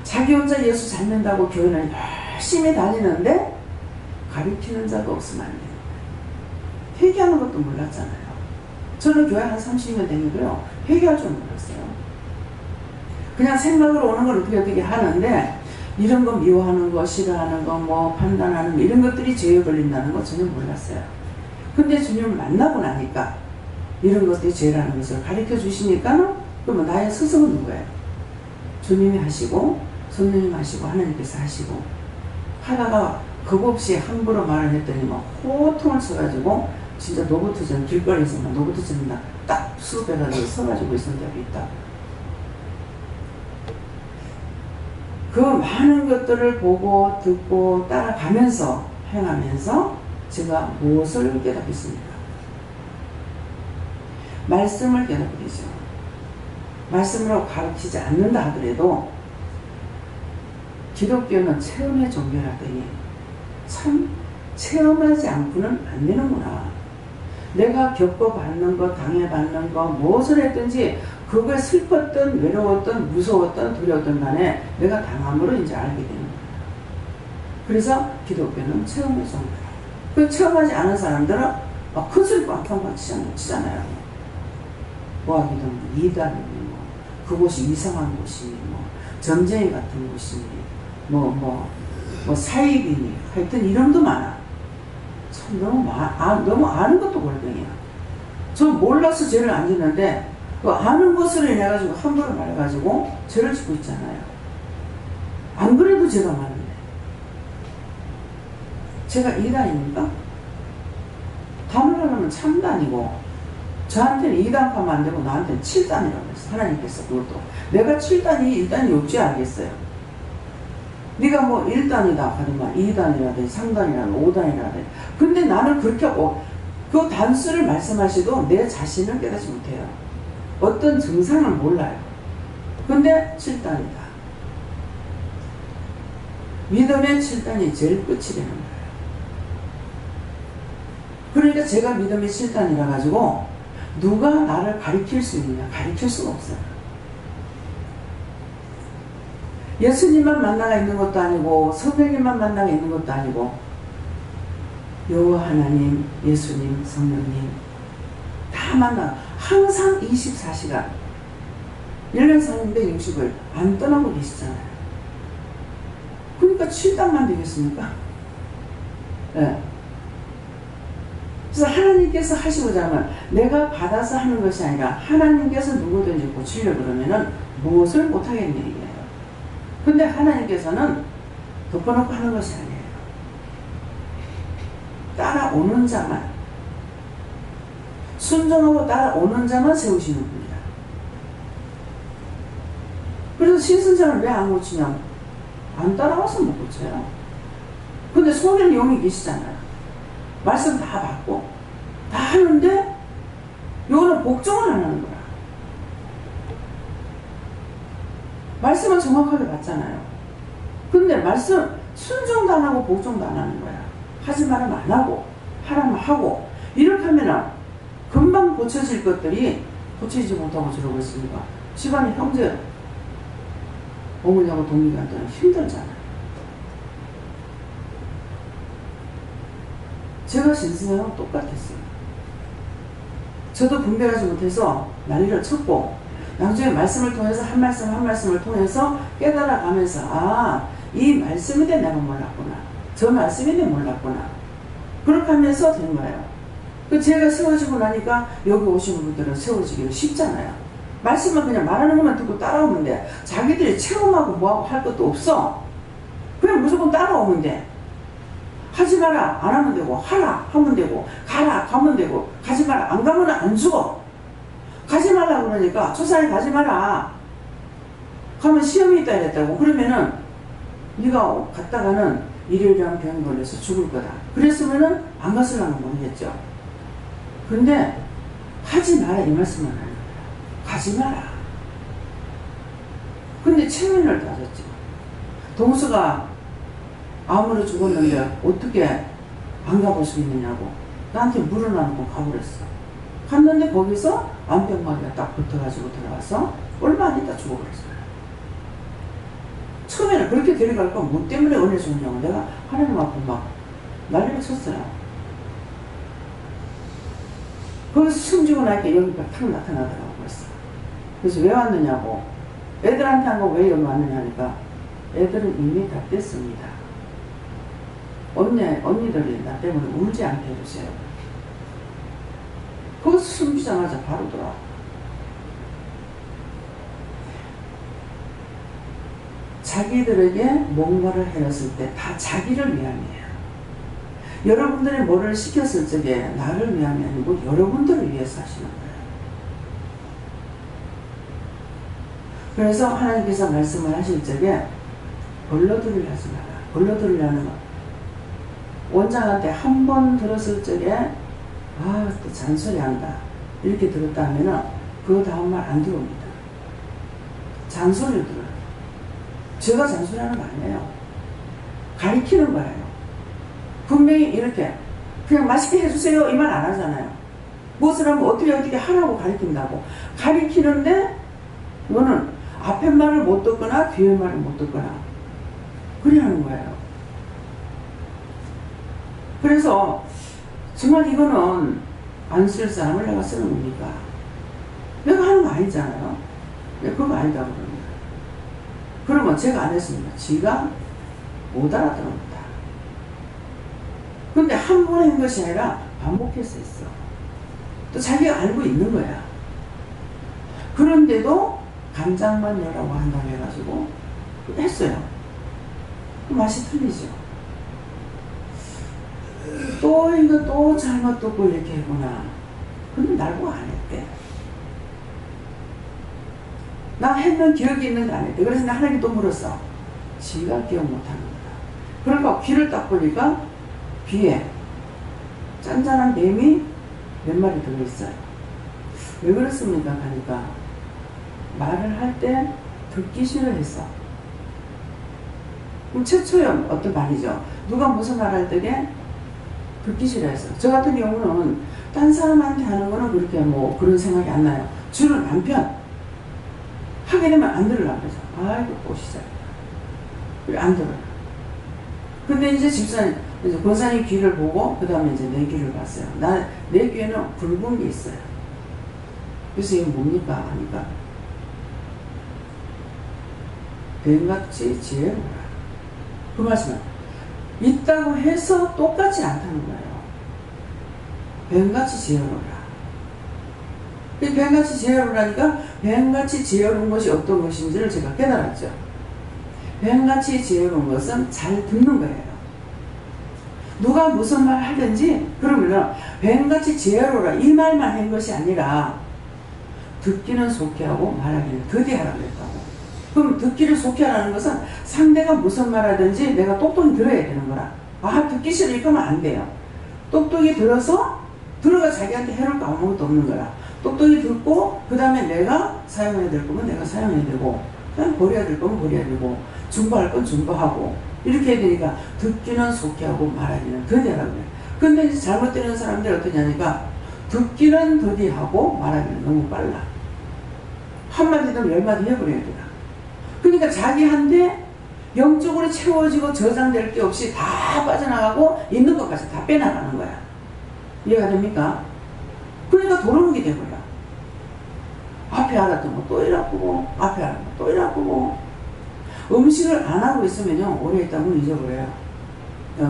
자기 혼자 예수 잘 믿는다고 교회는 열심히 다니는데 가르치는 자도 없으면 안 돼요. 회개하는 것도 몰랐잖아요. 저는 교회 한 30년 되고요. 회개할 줄 몰랐어요. 그냥 생각으로 오는 걸 어떻게 하는데, 이런 거 미워하는 거, 싫어하는 거, 뭐 판단하는 거, 이런 것들이 죄에 걸린다는 거 전혀 몰랐어요. 근데 주님을 만나고 나니까 이런 것들이 죄라는 것을 가르쳐 주시니까는, 그러면 나의 스승은 누구예요? 주님이 하시고, 성령님 하시고, 하나님께서 하시고, 하다가 겁없이 함부로 말을 했더니 막 호통을 쳐가지고 진짜 노부트전, 길거리에서 막 노부트전 딱 수업해가지고 서가지고 있었던 적이 있다. 그 많은 것들을 보고 듣고 따라가면서 행하면서 제가 무엇을 깨닫겠습니까? 말씀을 깨닫게 되죠. 말씀으로 가르치지 않는다 하더라도 기독교는 체험의 종교라더니 참 체험하지 않고는 안 되는구나. 내가 겪어받는 것, 당해받는 것, 무엇을 했든지 그거에 슬펐든 외로웠든 무서웠든 두려웠든 간에 내가 당함으로 이제 알게 되는 거야. 그래서 기독교는 체험의 종교다. 그 체험하지 않은 사람들은 막 큰 소리 꽝꽝꽝 치잖아요. 모아기도 이단이니 뭐 그곳이 이상한 곳이니 뭐 점쟁이 같은 곳이니 뭐 사입이니 하여튼 이름도 많아. 참 너무 아는 것도 골병이야. 저 몰라서 죄를 안 짓는데 그 아는 것으로 인해 가지고 함부로 말해가지고 죄를 짓고 있잖아요. 안 그래도 죄가 많은데. 제가 이단입니까? 단을 하려면 참단이고, 저한테는 2단 하면 안 되고 나한테는 7단이라고 했어. 하나님께서 그것도. 내가 7단이 1단이 없지 알겠어요. 네가 뭐 1단이다 하더만 2단이라든지 3단이라든지 5단이라든지. 근데 나는 그렇게 하고 그 단수를 말씀하셔도 내 자신을 깨닫지 못해요. 어떤 증상을 몰라요. 근데 7단이다. 믿음의 7단이 제일 끝이 되는 거예요. 그러니까 제가 믿음의 7단이라 가지고 누가 나를 가르칠 수 있느냐? 가르칠 수가 없어요. 예수님만 만나가 있는 것도 아니고 성령님만 만나가 있는 것도 아니고 여호와 하나님, 예수님, 성령님 다 만나 항상 24시간 1년 360을 안 떠나고 계시잖아요. 그러니까 7단만 되겠습니까? 네. 그래서 하나님께서 하시고자 하면 내가 받아서 하는 것이 아니라 하나님께서 누구든지 고치려고 그러면은 무엇을 못하겠냐 이게요. 근데 하나님께서는 덮어놓고 하는 것이 아니에요. 따라오는 자만, 순종하고 따라오는 자만 세우시는 분이다. 그래서 신선자를 왜 안 고치냐면 안 따라와서 못 고쳐요. 근데 속에는 영이 계시잖아요. 말씀 다 받고 다 하는데 요거는 복종을 안 하는 거야. 말씀은 정확하게 받잖아요. 근데 말씀 순종도 안 하고 복종도 안 하는 거야. 하지 말으면 안 하고 하라면 하고. 이렇게 하면은 금방 고쳐질 것들이 고치지 못하고 저러고 있으니까 집안에 형제 어머니하고 동생한테는 힘들잖아요. 제가 신승이랑 똑같았어요. 저도 분별하지 못해서 난리를 쳤고 나중에 말씀을 통해서 한 말씀 한 말씀을 통해서 깨달아가면서 아, 이 말씀인데 내가 몰랐구나. 저 말씀인데 몰랐구나. 그렇게 하면서 된 거예요. 그 제가 세워지고 나니까 여기 오시는 분들은 세워지기는 쉽잖아요. 말씀만 그냥 말하는 것만 듣고 따라오면 돼. 자기들이 체험하고 뭐하고 할 것도 없어. 그냥 무조건 따라오면 돼. 하지 마라 안 하면 되고, 하라 하면 되고, 가라 가면 되고, 가지 마라 안 가면 안 죽어. 가지 말라 그러니까 초사에 가지 마라 가면 시험이 있다 이랬다고. 그러면은 네가 갔다가는 일요일이랑 병 걸려서 죽을 거다. 그랬으면은 안 갔으려면 모르겠죠. 근데 하지 마라 이 말씀만 하는 거야. 가지 마라. 근데 체면을 따졌죠. 동수가 암으로 죽었는데 어떻게 안 가볼 수 있느냐고 나한테 물어놔놓고 가버렸어. 갔는데 거기서 암병마개가 딱 붙어가지고 들어가서 얼마 안 있다 죽어버렸어요. 처음에는 그렇게 데려갈 건 뭐 때문에 은혜 줬냐고 내가 하나님 앞에 막 난리를 쳤어요. 거기서 숨지고 나니까 여기가 탁 나타나더라고 벌써. 그래서 왜 왔느냐고 애들한테 한 거 왜 여기 왔느냐 하니까 애들은 이미 다 뗐습니다. 언니들이 나 때문에 울지 않게 해주세요. 거기서 숨기자마자 바로 돌아와. 자기들에게 뭔가를 해놨을 때 다 자기를 위함이에요. 여러분들이 뭐를 시켰을 적에 나를 위함이 아니고 여러분들을 위해서 하시는 거예요. 그래서 하나님께서 말씀을 하실 적에 벌러들을 하지 마라. 벌러들이라는 거 원장한테 한 번 들었을 적에 아, 또 잔소리한다 이렇게 들었다 하면은 그 다음 말 안 들어옵니다. 잔소리를 들어요. 제가 잔소리하는 거 아니에요. 가리키는 거예요. 분명히 이렇게 그냥 맛있게 해주세요 이 말 안 하잖아요. 무엇을 하면 어떻게 하라고 가리킨다고. 가리키는데 이거는 앞에 말을 못 듣거나 뒤에 말을 못 듣거나 그래 하는 거예요. 그래서 정말 이거는 안 쓸 사람을 내가 쓰는 겁니까? 내가 하는 거 아니잖아요. 내가 그거 아니다고 그러는 거예요. 그러면 제가 안 했습니다. 지가 못 알아들었다. 근데 한 번 한 것이 아니라 반복해서 했어. 또 자기가 알고 있는 거야. 그런데도 간장만 넣으라고 한다고 해가지고 했어요. 맛이 틀리죠. 또 이거 또 잘못 듣고 이렇게 했구나. 근데 날 보고 안 했대. 나 했는 기억이 있는데 안 했대. 그래서 나 하나님 또 물었어. 지가 기억 못하는 거다. 그러니까 귀를 딱 보니까 귀에 짠짠한 뱀이 몇 마리 들어있어요. 왜 그렇습니까? 하니까 말을 할 때 듣기 싫어했어. 그럼 최초의 어떤 말이죠. 누가 무슨 말 할 때에 듣기 싫어했어. 저 같은 경우는 딴 사람한테 하는 거는 그렇게 뭐 그런 생각이 안 나요. 주로 남편 하게 되면 안 들으려고 그러죠. 아이고 또 시작이다. 안 들어요. 근데 이제 집사님, 이제 권사님 귀를 보고 그 다음에 이제 내 귀를 봤어요. 내 귀에는 붉은 게 있어요. 그래서 이게 뭡니까? 하니까 뱀같이 지혜로라. 그 말씀은 있다고 해서 똑같지 않다는 거예요. 뱀같이 지혜로라. 뱀같이 지혜로라니까 뱀같이 지혜로운 것이 어떤 것인지를 제가 깨달았죠. 뱀같이 지혜로운 것은 잘 듣는 거예요. 누가 무슨 말 하든지 그러면은 뱀같이 지혜로라 이 말만 한 것이 아니라 듣기는 속히 하고 말하기는 더디하라고 했다고. 그럼 듣기를 속히 하라는 것은 상대가 무슨 말 하든지 내가 똑똑히 들어야 되는 거라. 아 듣기 싫으니까 하면 안 돼요. 똑똑히 들어서 들어가 자기한테 해를 거 아무것도 없는 거라. 똑똑히 듣고 그 다음에 내가 사용해야 될 거면 내가 사용해야 되고 그다음에 버려야 될 거면 버려야 되고 중보할 건 중보하고 이렇게 해야 되니까 듣기는 속히 하고 말하기는 더디하라고 해요. 근데 이제 잘못되는 사람들이 어떠냐니까 듣기는 더디하고 말하기는 너무 빨라. 한마디든 열마디 해버려야 되나. 그러니까 자기한테 영적으로 채워지고 저장될 게 없이 다 빠져나가고 있는 것까지 다 빼나가는 거야. 이해가 됩니까? 그러니까 도루묵이 돼버려. 앞에 알았더니 또 이리 아프고, 앞에 알았더니 또 이리 아프고. 음식을 안 하고 있으면요, 오래 있다 보면 잊어버려요.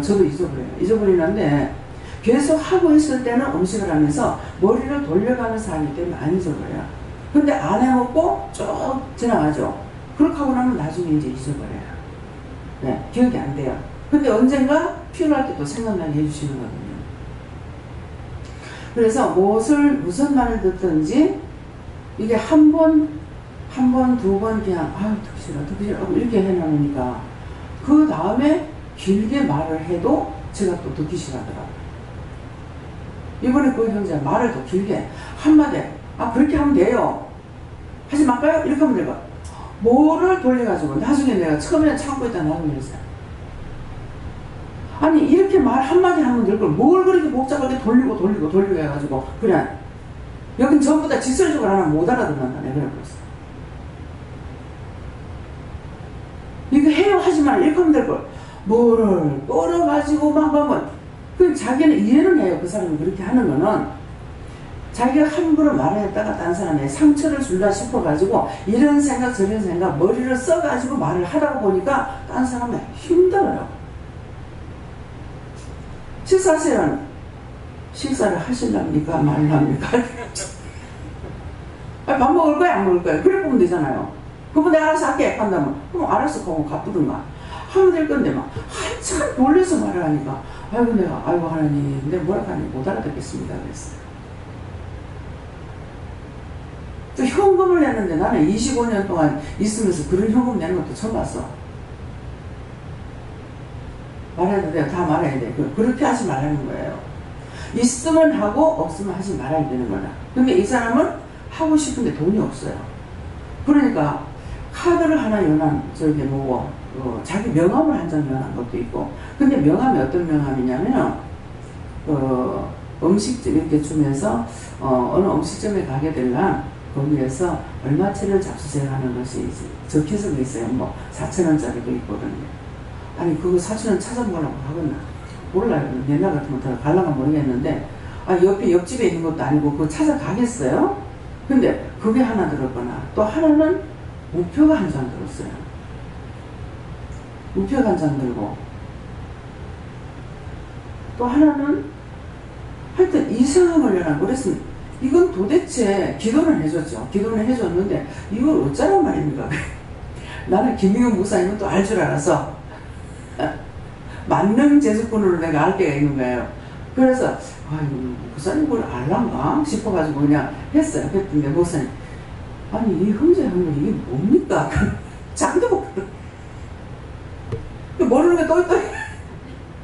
저도 잊어버려요. 잊어버리는데, 계속 하고 있을 때는 음식을 하면서 머리를 돌려가면서 하기 때문에 안 잊어버려요. 근데 안 해먹고 쭉 지나가죠. 그렇게 하고 나면 나중에 이제 잊어버려요. 네, 기억이 안 돼요. 근데 언젠가 필요할 때 또 생각나게 해주시는 거거든요. 그래서 무슨 말을 듣든지 이게 한 번, 두 번 그냥 듣기 싫어 하고 이렇게 해놓으니까 그 다음에 길게 말을 해도 제가 또 듣기 싫어하더라고요. 이번에 그 형제가 말을 더 길게 한마디 그렇게 하면 돼요. 하지 말까요? 이렇게 하면 돼요. 뭐를 돌려가지고 나중에 내가 처음에는 참고 있다 나중에 그랬어요. 아니 이렇게 말 한마디 하면 될 걸 뭘 그렇게 복잡하게 돌리고 해가지고 그냥 여긴 전부 다 직설적으로 하나 못 알아듣는다 내가 그랬어. 이거 해요 하지만 이렇게 하면 될 걸 뭐를 끌어가지고 막 하면 그 자기는 이해는 해요. 그 사람이 그렇게 하는 거는 자기가 함부로 말했다가 딴 사람에 상처를 줄라 싶어가지고 이런 생각 저런 생각 머리를 써가지고 말을 하다 보니까 딴 사람이 힘들어요. 식사하세요. 식사를 하실랍니까 말랍니까? 밥 먹을 거야 안 먹을 거야? 그래 보면 되잖아요. 그분 내가 알아서 할게 한다면 그럼 알아서 그거 갚으든가 하면 될 건데 막 한참 돌려서 말을 하니까 아이고 하나님 근데 뭐라 하니 못 알아듣겠습니다 그랬어요. 또 현금을 냈는데 나는 25년 동안 있으면서 그런 현금 내는 것도 처음 봤어. 말해도 돼요. 다 말해야 돼. 그렇게 하지 말라는 거예요. 있으면 하고 없으면 하지 말아야 되는 거다. 근데 이 사람은 하고 싶은데 돈이 없어요. 그러니까 카드를 하나 연한 자기 명함을 한 장 연한 것도 있고 근데 명함이 어떤 명함이냐면 음식점 이렇게 주면서 어느 음식점에 가게 되면 거기에서 얼마치를 잡수세요하는 것이 적혀서 있어요. 4,000원짜리도 있거든요. 아니 그거 4,000원 찾아보려고 하겠나? 몰라요. 옛날 같으면 더 갈라가 모르겠는데 옆에 옆집에 있는 것도 아니고 그거 찾아가겠어요? 근데 그게 하나 들었거나 또 하나는 우표가 한 장 들었어요. 우표가 한 장 들고 또 하나는 하여튼 이상한 걸 연한 그래서 이건 도대체 기도는 해줬죠. 기도는 해줬는데 이걸 어쩌란 말입니까? 나는 김민경 목사님은 또 알 줄 알아서 만능 제주꾼으로 내가 알 때가 있는 거예요. 그래서 목사님 그걸 알란가 싶어가지고 그냥 했어요. 그랬더니 목사님 아니 이 형제 하는 거 이게 뭡니까? 자기도 모르는 게 또 있다.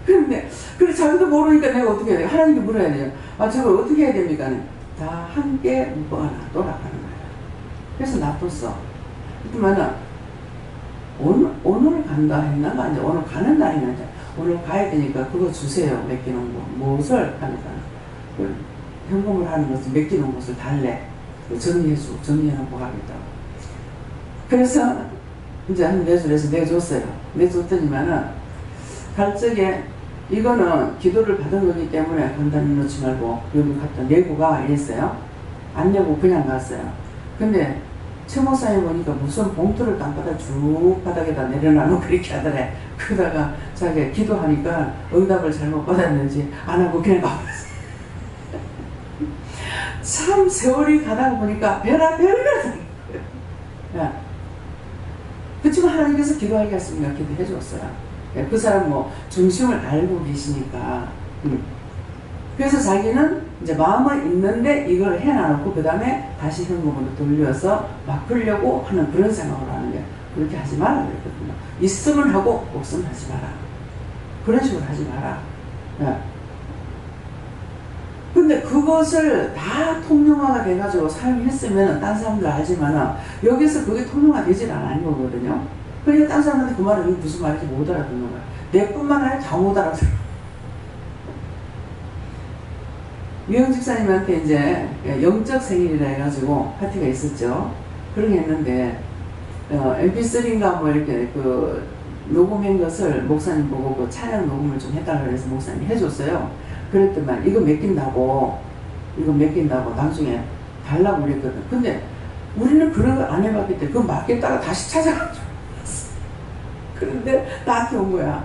그런데 그래 자기도 모르니까 내가 어떻게 해야 돼? 하나님께 물어야 돼요. 저걸 어떻게 해야 됩니까? 다 함께 묶어놔 돌아가는 거야. 그래서 놔뒀어. 그러면은 오늘 간다 했나가 이제 오늘 가는 날이면 이제 오늘 가야 되니까 그거 주세요. 맡기는 거 무엇을 하니까 현금을 하는 것을 맡기는 것을 달래 정리해놓고 가겠다. 그래서 이제 한 내주에서 내줬어요. 내줬더니만은 갈 적에 이거는 기도를 받은 거기 때문에 간단히 넣지 말고 여기 갖다 내고 가 이랬어요. 안 내고 그냥 갔어요. 근데 최 목사님 보니까 무슨 봉투를 땅바닥 쭉 바닥에다 내려놔놓고 그렇게 하더래. 그러다가 자기가 기도하니까 응답을 잘못 받았는지 안 하고 그냥 가버렸어. 참 세월이 가다가 보니까 별별 그치만 하나님께서 기도하게 했으니까 기도해 줬어요. 그 사람 중심을 알고 계시니까. 그래서 자기는 이제 마음은 있는데 이걸 해놔놓고 그 다음에 다시 현금으로 돌려서 바꾸려고 하는 그런 생각을 하는 게 그렇게 하지 마라 그랬거든요. 있으면 하고 없으면 하지 마라. 그런 식으로 하지 마라. 근데 그것을 다 통용화가 돼가지고 사용했으면 딴 사람들 알지만 여기서 그게 통용화 되질 않은 거거든요. 그러니까 딴 사람한테 그 말은 이게 무슨 말인지 못 알아듣는 거야. 내뿐만 아니라 다 못 알아들어. 유영 집사님한테 이제 영적 생일이라 해가지고 파티가 있었죠. 그런 게 했는데 mp3인가 이렇게 녹음한 것을 목사님 보고 그 찬양 녹음을 좀 해달라고 해서 목사님이 해줬어요. 그랬더만 이거 맡긴다고 나중에 달라고 그랬거든. 근데 우리는 그런 거 안 해봤기 때문에 그 맞겠다가 다시 찾아가지고 그런데 나한테 온 거야.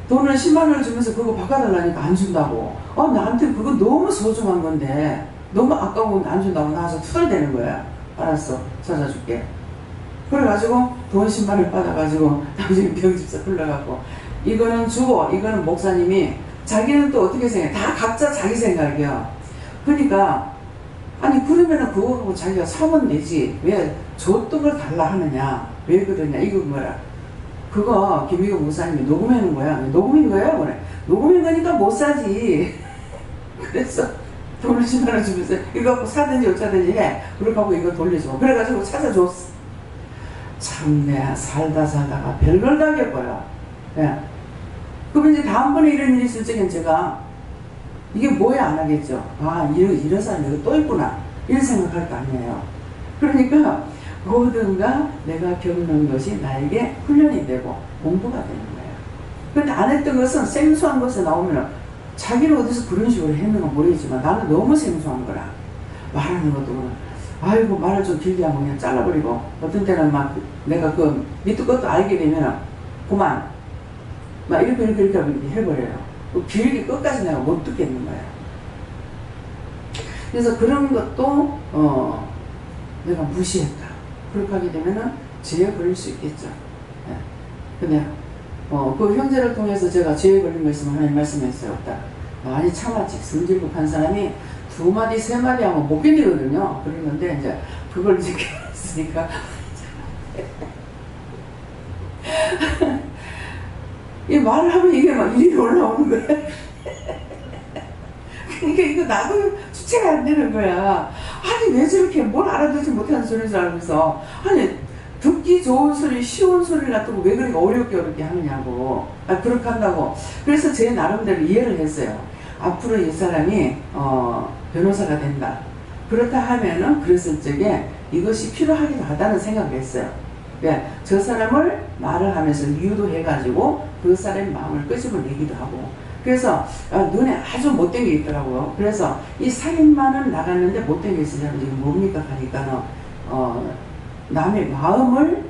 돈을 10만 원을 주면서 그거 바꿔달라니까 안 준다고. 나한테 그거 너무 소중한 건데 너무 아까운 안 준다고 나와서 투덜대는 거야. 알았어, 찾아줄게. 그래가지고 돈 10만 원 받아가지고 나중에 병집사 흘러가고, 이거는 주고 이거는 목사님이, 자기는 또 어떻게 생각해? 다 각자 자기 생각이야. 그러니까 아니 그러면은 그거 갖고 자기가 사면 되지 왜 줬던 걸 달라 하느냐, 왜 그러냐, 이거 뭐라. 그거 김희경 목사님이 녹음해놓은 거야. 녹음인 거야? 그래. 녹음인 거니까 못 사지. 그래서 돈을 10만 원 주면서 이거 갖고 사든지 어쩌든지 해. 그렇게 하고 이거 돌려줘. 그래가지고 찾아줬어. 참 내가 살다가 별걸 다 겪어요. 예. 그럼 이제 다음번에 이런 일이 있을 적엔 제가 이게 뭐야 안 하겠죠. 이런 사람이 여기 또 있구나, 이런 생각할 거 아니에요. 그러니까 뭐든가 내가 겪는 것이 나에게 훈련이 되고 공부가 되는 거예요. 근데 안 했던 것은 생소한 것에 나오면 자기는 어디서 그런 식으로 했는가 모르겠지만 나는 너무 생소한 거라. 말하는 것도 그렇고, 아이고 말을 좀 길게 하면 그냥 잘라버리고, 어떤 때는 막 내가 그 밑도 끝도 알게 되면 그만 막 이렇게 해버려요. 길게 끝까지 내가 못 듣겠는 거예요. 그래서 그런 것도 내가 무시했다. 그렇게 하게 되면은 죄에 걸릴 수 있겠죠. 예. 근데 그 형제를 통해서 제가 죄에 걸린 거 있으면 하나님 말씀했어요. 많이 참았지. 성질급한 사람이 2마디 3마디 하면 못 견디거든요. 그러는데 이제 그걸 이제 깨달았으니까 이 말을 하면 이게 막 일이 올라오는 거야. 그러니까 이거 나도 주체가 안 되는 거야. 아니 왜 저렇게 뭘 알아듣지 못하는 소리인 줄 알면서, 아니 듣기 좋은 소리, 쉬운 소리를 놔두고 왜 그렇게 어렵게 하느냐고. 그렇게 한다고. 그래서 제 나름대로 이해를 했어요. 앞으로 이 사람이 변호사가 된다. 그렇다 하면은 그랬을 적에 이것이 필요하기도 하다는 생각을 했어요. 네, 저 사람을 말을 하면서 유도해가지고 그 사람의 마음을 끄집어내기도 하고. 그래서 눈에 아주 못된 게 있더라고요. 그래서 이 살인마는 나갔는데 못된 게 있으냐면 이게 뭡니까 하니까는 남의 마음을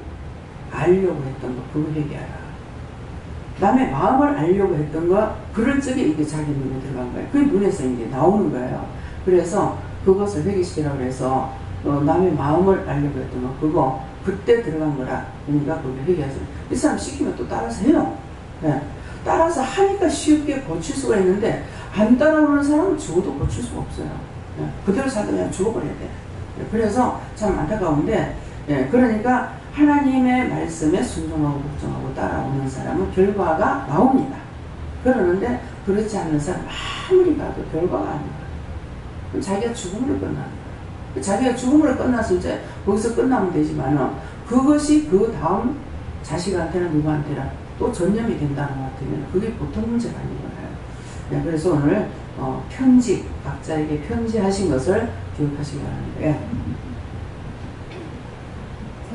알려고 했던 거, 그거 얘기하라. 남의 마음을 알려고 했던 거, 그럴 적에 이게 자기 눈에 들어간 거예요. 그 눈에서 이제 나오는 거예요. 그래서 그것을 회개시키라고 해서 남의 마음을 알려고 했던 거, 그거 그때 들어간 거라. 그러니까 그걸 회개하죠. 이 사람 시키면 또 따라서 해요. 네. 따라서 하니까 쉽게 고칠 수가 있는데, 안 따라오는 사람은 죽어도 고칠 수가 없어요. 네. 그대로 살다 그냥 죽어버려야 돼. 네. 그래서 참 안타까운데, 네. 그러니까 하나님의 말씀에 순종하고 복종하고 따라오는 사람은 결과가 나옵니다. 그러는데 그렇지 않는 사람 아무리 봐도 결과가 안 나와요. 그럼 자기가 죽음으로 끝나는 거예요. 자기가 죽음으로 끝나서 이제 거기서 끝나면 되지만은, 그것이 그 다음 자식한테나 누구한테나 또 전염이 된다는 것 같으면 그게 보통 문제가 아닌 거예요. 네, 그래서 오늘 편지, 각자에게 편지하신 것을 기억하시기 바랍니다. 예.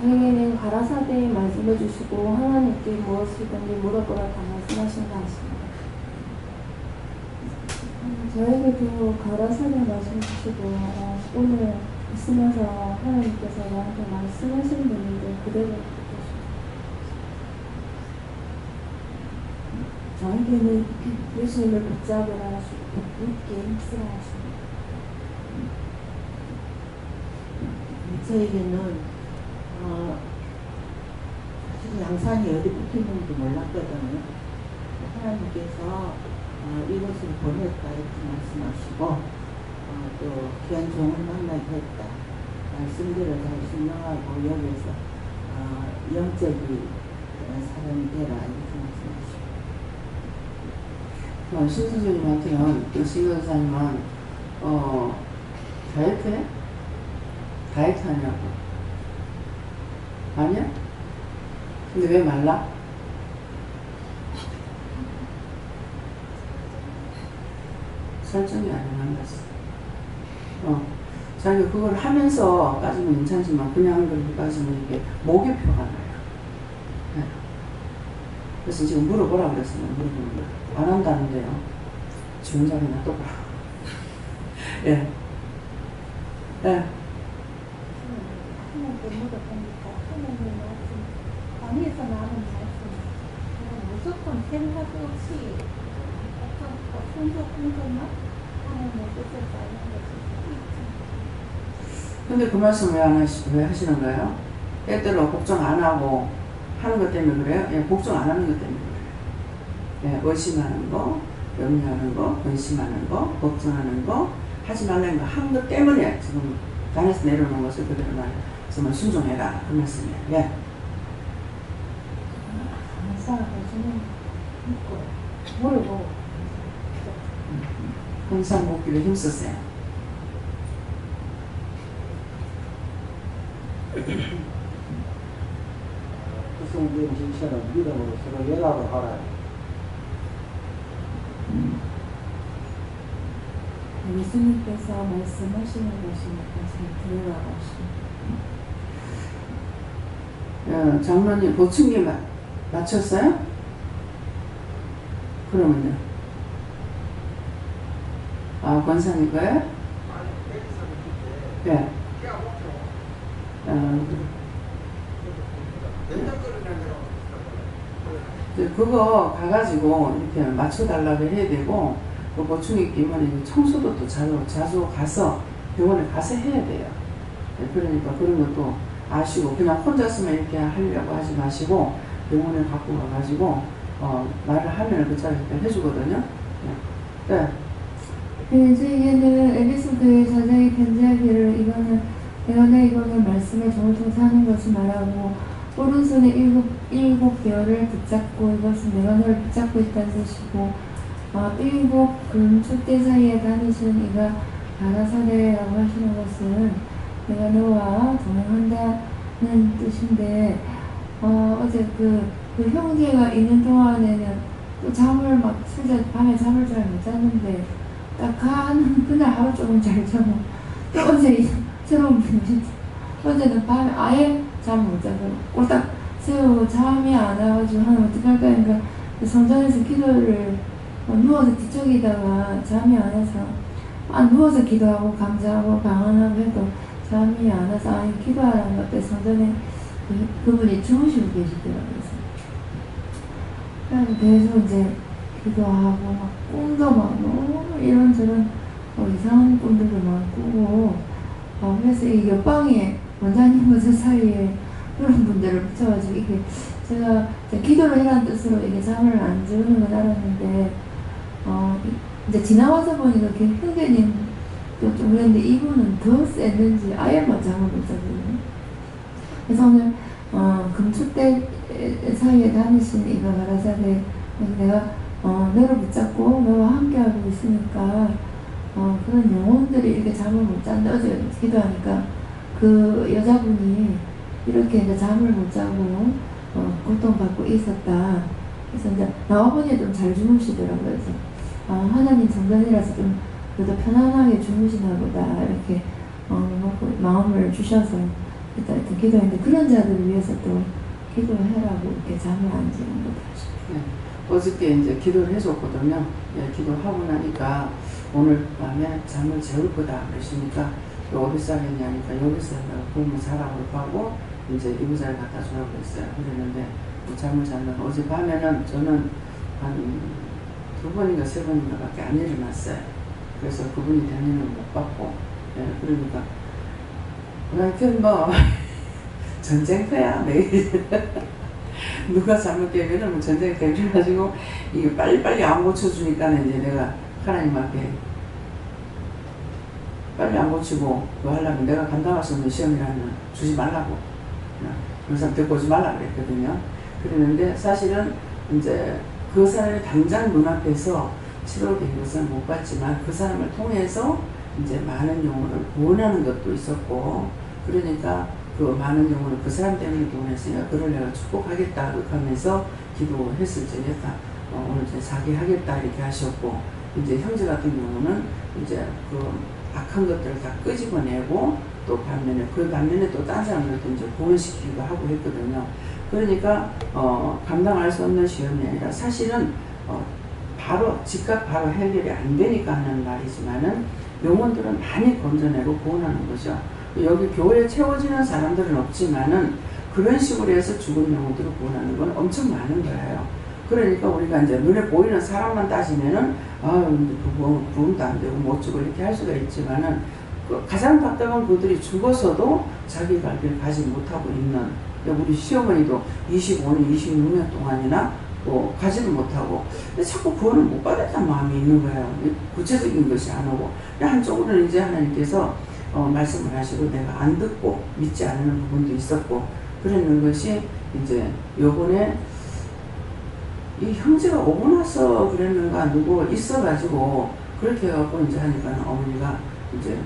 저에게는 가라사대 말씀해 주시고 하나님께 무엇이든지 물을 거라 다 말씀하신다 하십니다. 저에게도 가라사대 말씀 주시고 오늘 있으면서 하나님께서 나한테 말씀하시는 분인데 그대로 저에게는 예수님을 붙잡으라 하시고 굳게 힘쓰라 하십니다. 저에게는 사실 양산이 어디 붙었는지 몰랐거든요. 하나님께서 이것을 보냈다 이렇게 말씀하시고 또 귀한 종을 만나게 했다. 말씀대로 잘 신령하고 여기서 영적인 사람이 되라 이렇게 말씀하시고. 신선생님한테는 신선사님은 다이어트 해? 다이어트 하냐고. 아니야? 근데 왜 말라? 설정이 아니란 거지. 자기가 그걸 하면서까지는 괜찮지만 그냥 그걸까지는 이게 목욕표가 나요. 네. 그래서 지금 물어보라 그랬으면 물어보는 거야. 안 한다는데요. 좋은 자리 놔둬봐. 예. 예. 물어보니까 하나님 말씀, 방에서 나는 말씀, 무조건 생각 없이 순서만 하나님의 뜻을 따르는 것이 있죠. 근데 그 말씀 왜 하시는 거예요? 때때로 걱정 안 하고 하는 것 때문에 그래요? 예, 걱정 안 하는 것 때문에 그래요. 예, 의심하는 거, 염려하는 거, 근심하는 거, 걱정하는 거, 하지 말라는 거 한 것 때문에 지금 단에서 내려오는 것을 그대로 말해서 순종해라 그 말씀이에요. 예. 감사해주는 믿고 모르고 항상 먹기를 힘쓰세요. 구성된 지체는 믿음으로 서로 연합을 하라. 예수님께서 말씀하시는 것이니까 잘 들으라고 하십니다. 장로님 보충기 맞췄어요? 그러면요? 아, 권사님 거예요? 예. 그거 가가지고 이렇게 맞춰달라고 해야 되고, 그 보충기 끼면 청소도 또 자주 가서 병원에 가서 해야 돼요. 그러니까 그런 것도 아시고 그냥 혼자서만 이렇게 하려고 하지 마시고 병원에 갖고 가가지고 말을 하면 그 자리에 해주거든요. 네. 저에게는 에베소교회 자장이 편지하기를 이거는 말씀에 종을 통사하는 것을 말하고 오른손에 일곱 별을 붙잡고 이것은 내가 너를 붙잡고 있다는 뜻이고 일곱 촛대 사이에 다니시는 이가 가라사대라고 하시는 것은 내가 너와 동행한다는 뜻인데 어제 그 형제가 있는 동안에는 또 밤에 잠을 잘 못 잤는데 딱 그날 하루 조금 잘 자고 또 어제 새로운 분이 어제는 밤에 아예 잠을 못 자고 딱 새우 잠이 안 와가지고 하면 어떡할까 그러니까 성전에서 기도를 누워서 뒤척이다가 잠이 안 와서 누워서 기도하고 감사하고 방언하고 해도 잠이 안 와서 기도하라는 것 때문에 성전에 그분이 주무시고 계시더라고요. 계속 이제 기도하고 막 꿈도 막 너무 이런저런 이상한 꿈들도 막 꾸고 그래서 이 옆방에 원장님과 저 사이에 그런 분들을 붙여가지고 이게 제가 기도를 해라는 뜻으로 이게 잠을 안 주는 건 알았는데 이제 지나와서 보니까 형제님도 좀 그랬는데 이분은 더 셌는지 아예 막 잠을 못 자거든요. 그래서 오늘 금축대 사이에 다니신 이가 가라사대 내가 너를 붙잡고 너와 함께하고 있으니까 그런 영혼들이 이렇게 잠을 못 잤는데 어제 기도하니까 그 여자분이 이렇게 이제 잠을 못 자고 고통받고 있었다. 그래서 이제 나와보니 좀 잘 주무시더라고요. 그래서 하나님 성전이라서 좀 그래도 편안하게 주무시나 보다 이렇게 마음을 주셔서 일단 기도했는데 그런 자들을 위해서 또 기도해라고 이렇게 잠을 안 자는 거다. 네. 어저께 이제 기도를 해줬거든요. 예, 기도하고 나니까 오늘 밤에 잠을 재울 거다 그러시니까 어디서 하겠냐니까 여기서 그러면 자라고 하고 이제 이부자를 갖다 주라고 했어요. 그랬는데 잠을 자면 어제 밤에는 저는 한 2번인가 3번인가 밖에 안 일어났어요. 그래서 그분이 다니는 걸 못 봤고 예, 그러니까 하여튼 뭐 전쟁터야 매일 누가 잘못 깨면은 뭐 전쟁터 깨가지고 이게 빨리빨리 안 고쳐주니까는 이제 내가 하나님 앞에 빨리 안 고치고 그거 하려면 내가 감당할 수 없는 시험이라면 주지 말라고 그 사람 데리고 오지 말라 그랬거든요. 그랬는데 사실은 이제 그 사람이 당장 눈앞에서 치료된 것은 못 봤지만 그 사람을 통해서 이제 많은 영혼을 구원하는 것도 있었고 그러니까 그 많은 영혼을 그 사람 때문에 구원했으니까 그걸 내가 축복하겠다 하면서 기도했을 적에 오늘 이제 자기 하겠다 이렇게 하셨고 이제 형제 같은 경우는 이제 그 악한 것들을 다 끄집어내고 또 반면에 또 딴 사람들도 이제 구원시키기도 하고 했거든요. 그러니까 감당할 수 없는 시험이 아니라 사실은 즉각 바로 해결이 안 되니까 하는 말이지만은 영혼들은 많이 건져내고 구원하는 거죠. 여기 교회에 채워지는 사람들은 없지만은 그런 식으로 해서 죽은 영혼들을 구원하는 건 엄청 많은 거예요. 그러니까 우리가 이제 눈에 보이는 사람만 따지면은 구원도 안 되고 못 죽어 이렇게 할 수가 있지만은 가장 답답한 그들이 죽어서도 자기 갈 길을 가지 못하고 있는, 우리 시어머니도 25년, 26년 동안이나 가지도 못하고 근데 자꾸 구원을 못 받았다는 마음이 있는 거예요. 구체적인 것이 안 오고 한쪽으로는 이제 하나님께서 말씀을 하시고 내가 안 듣고 믿지 않는 부분도 있었고 그러는 것이 이제 요번에 이 형제가 오고 나서 그랬는가 누구 있어가지고 그렇게 해갖고 이제 하니까 어머니가 이제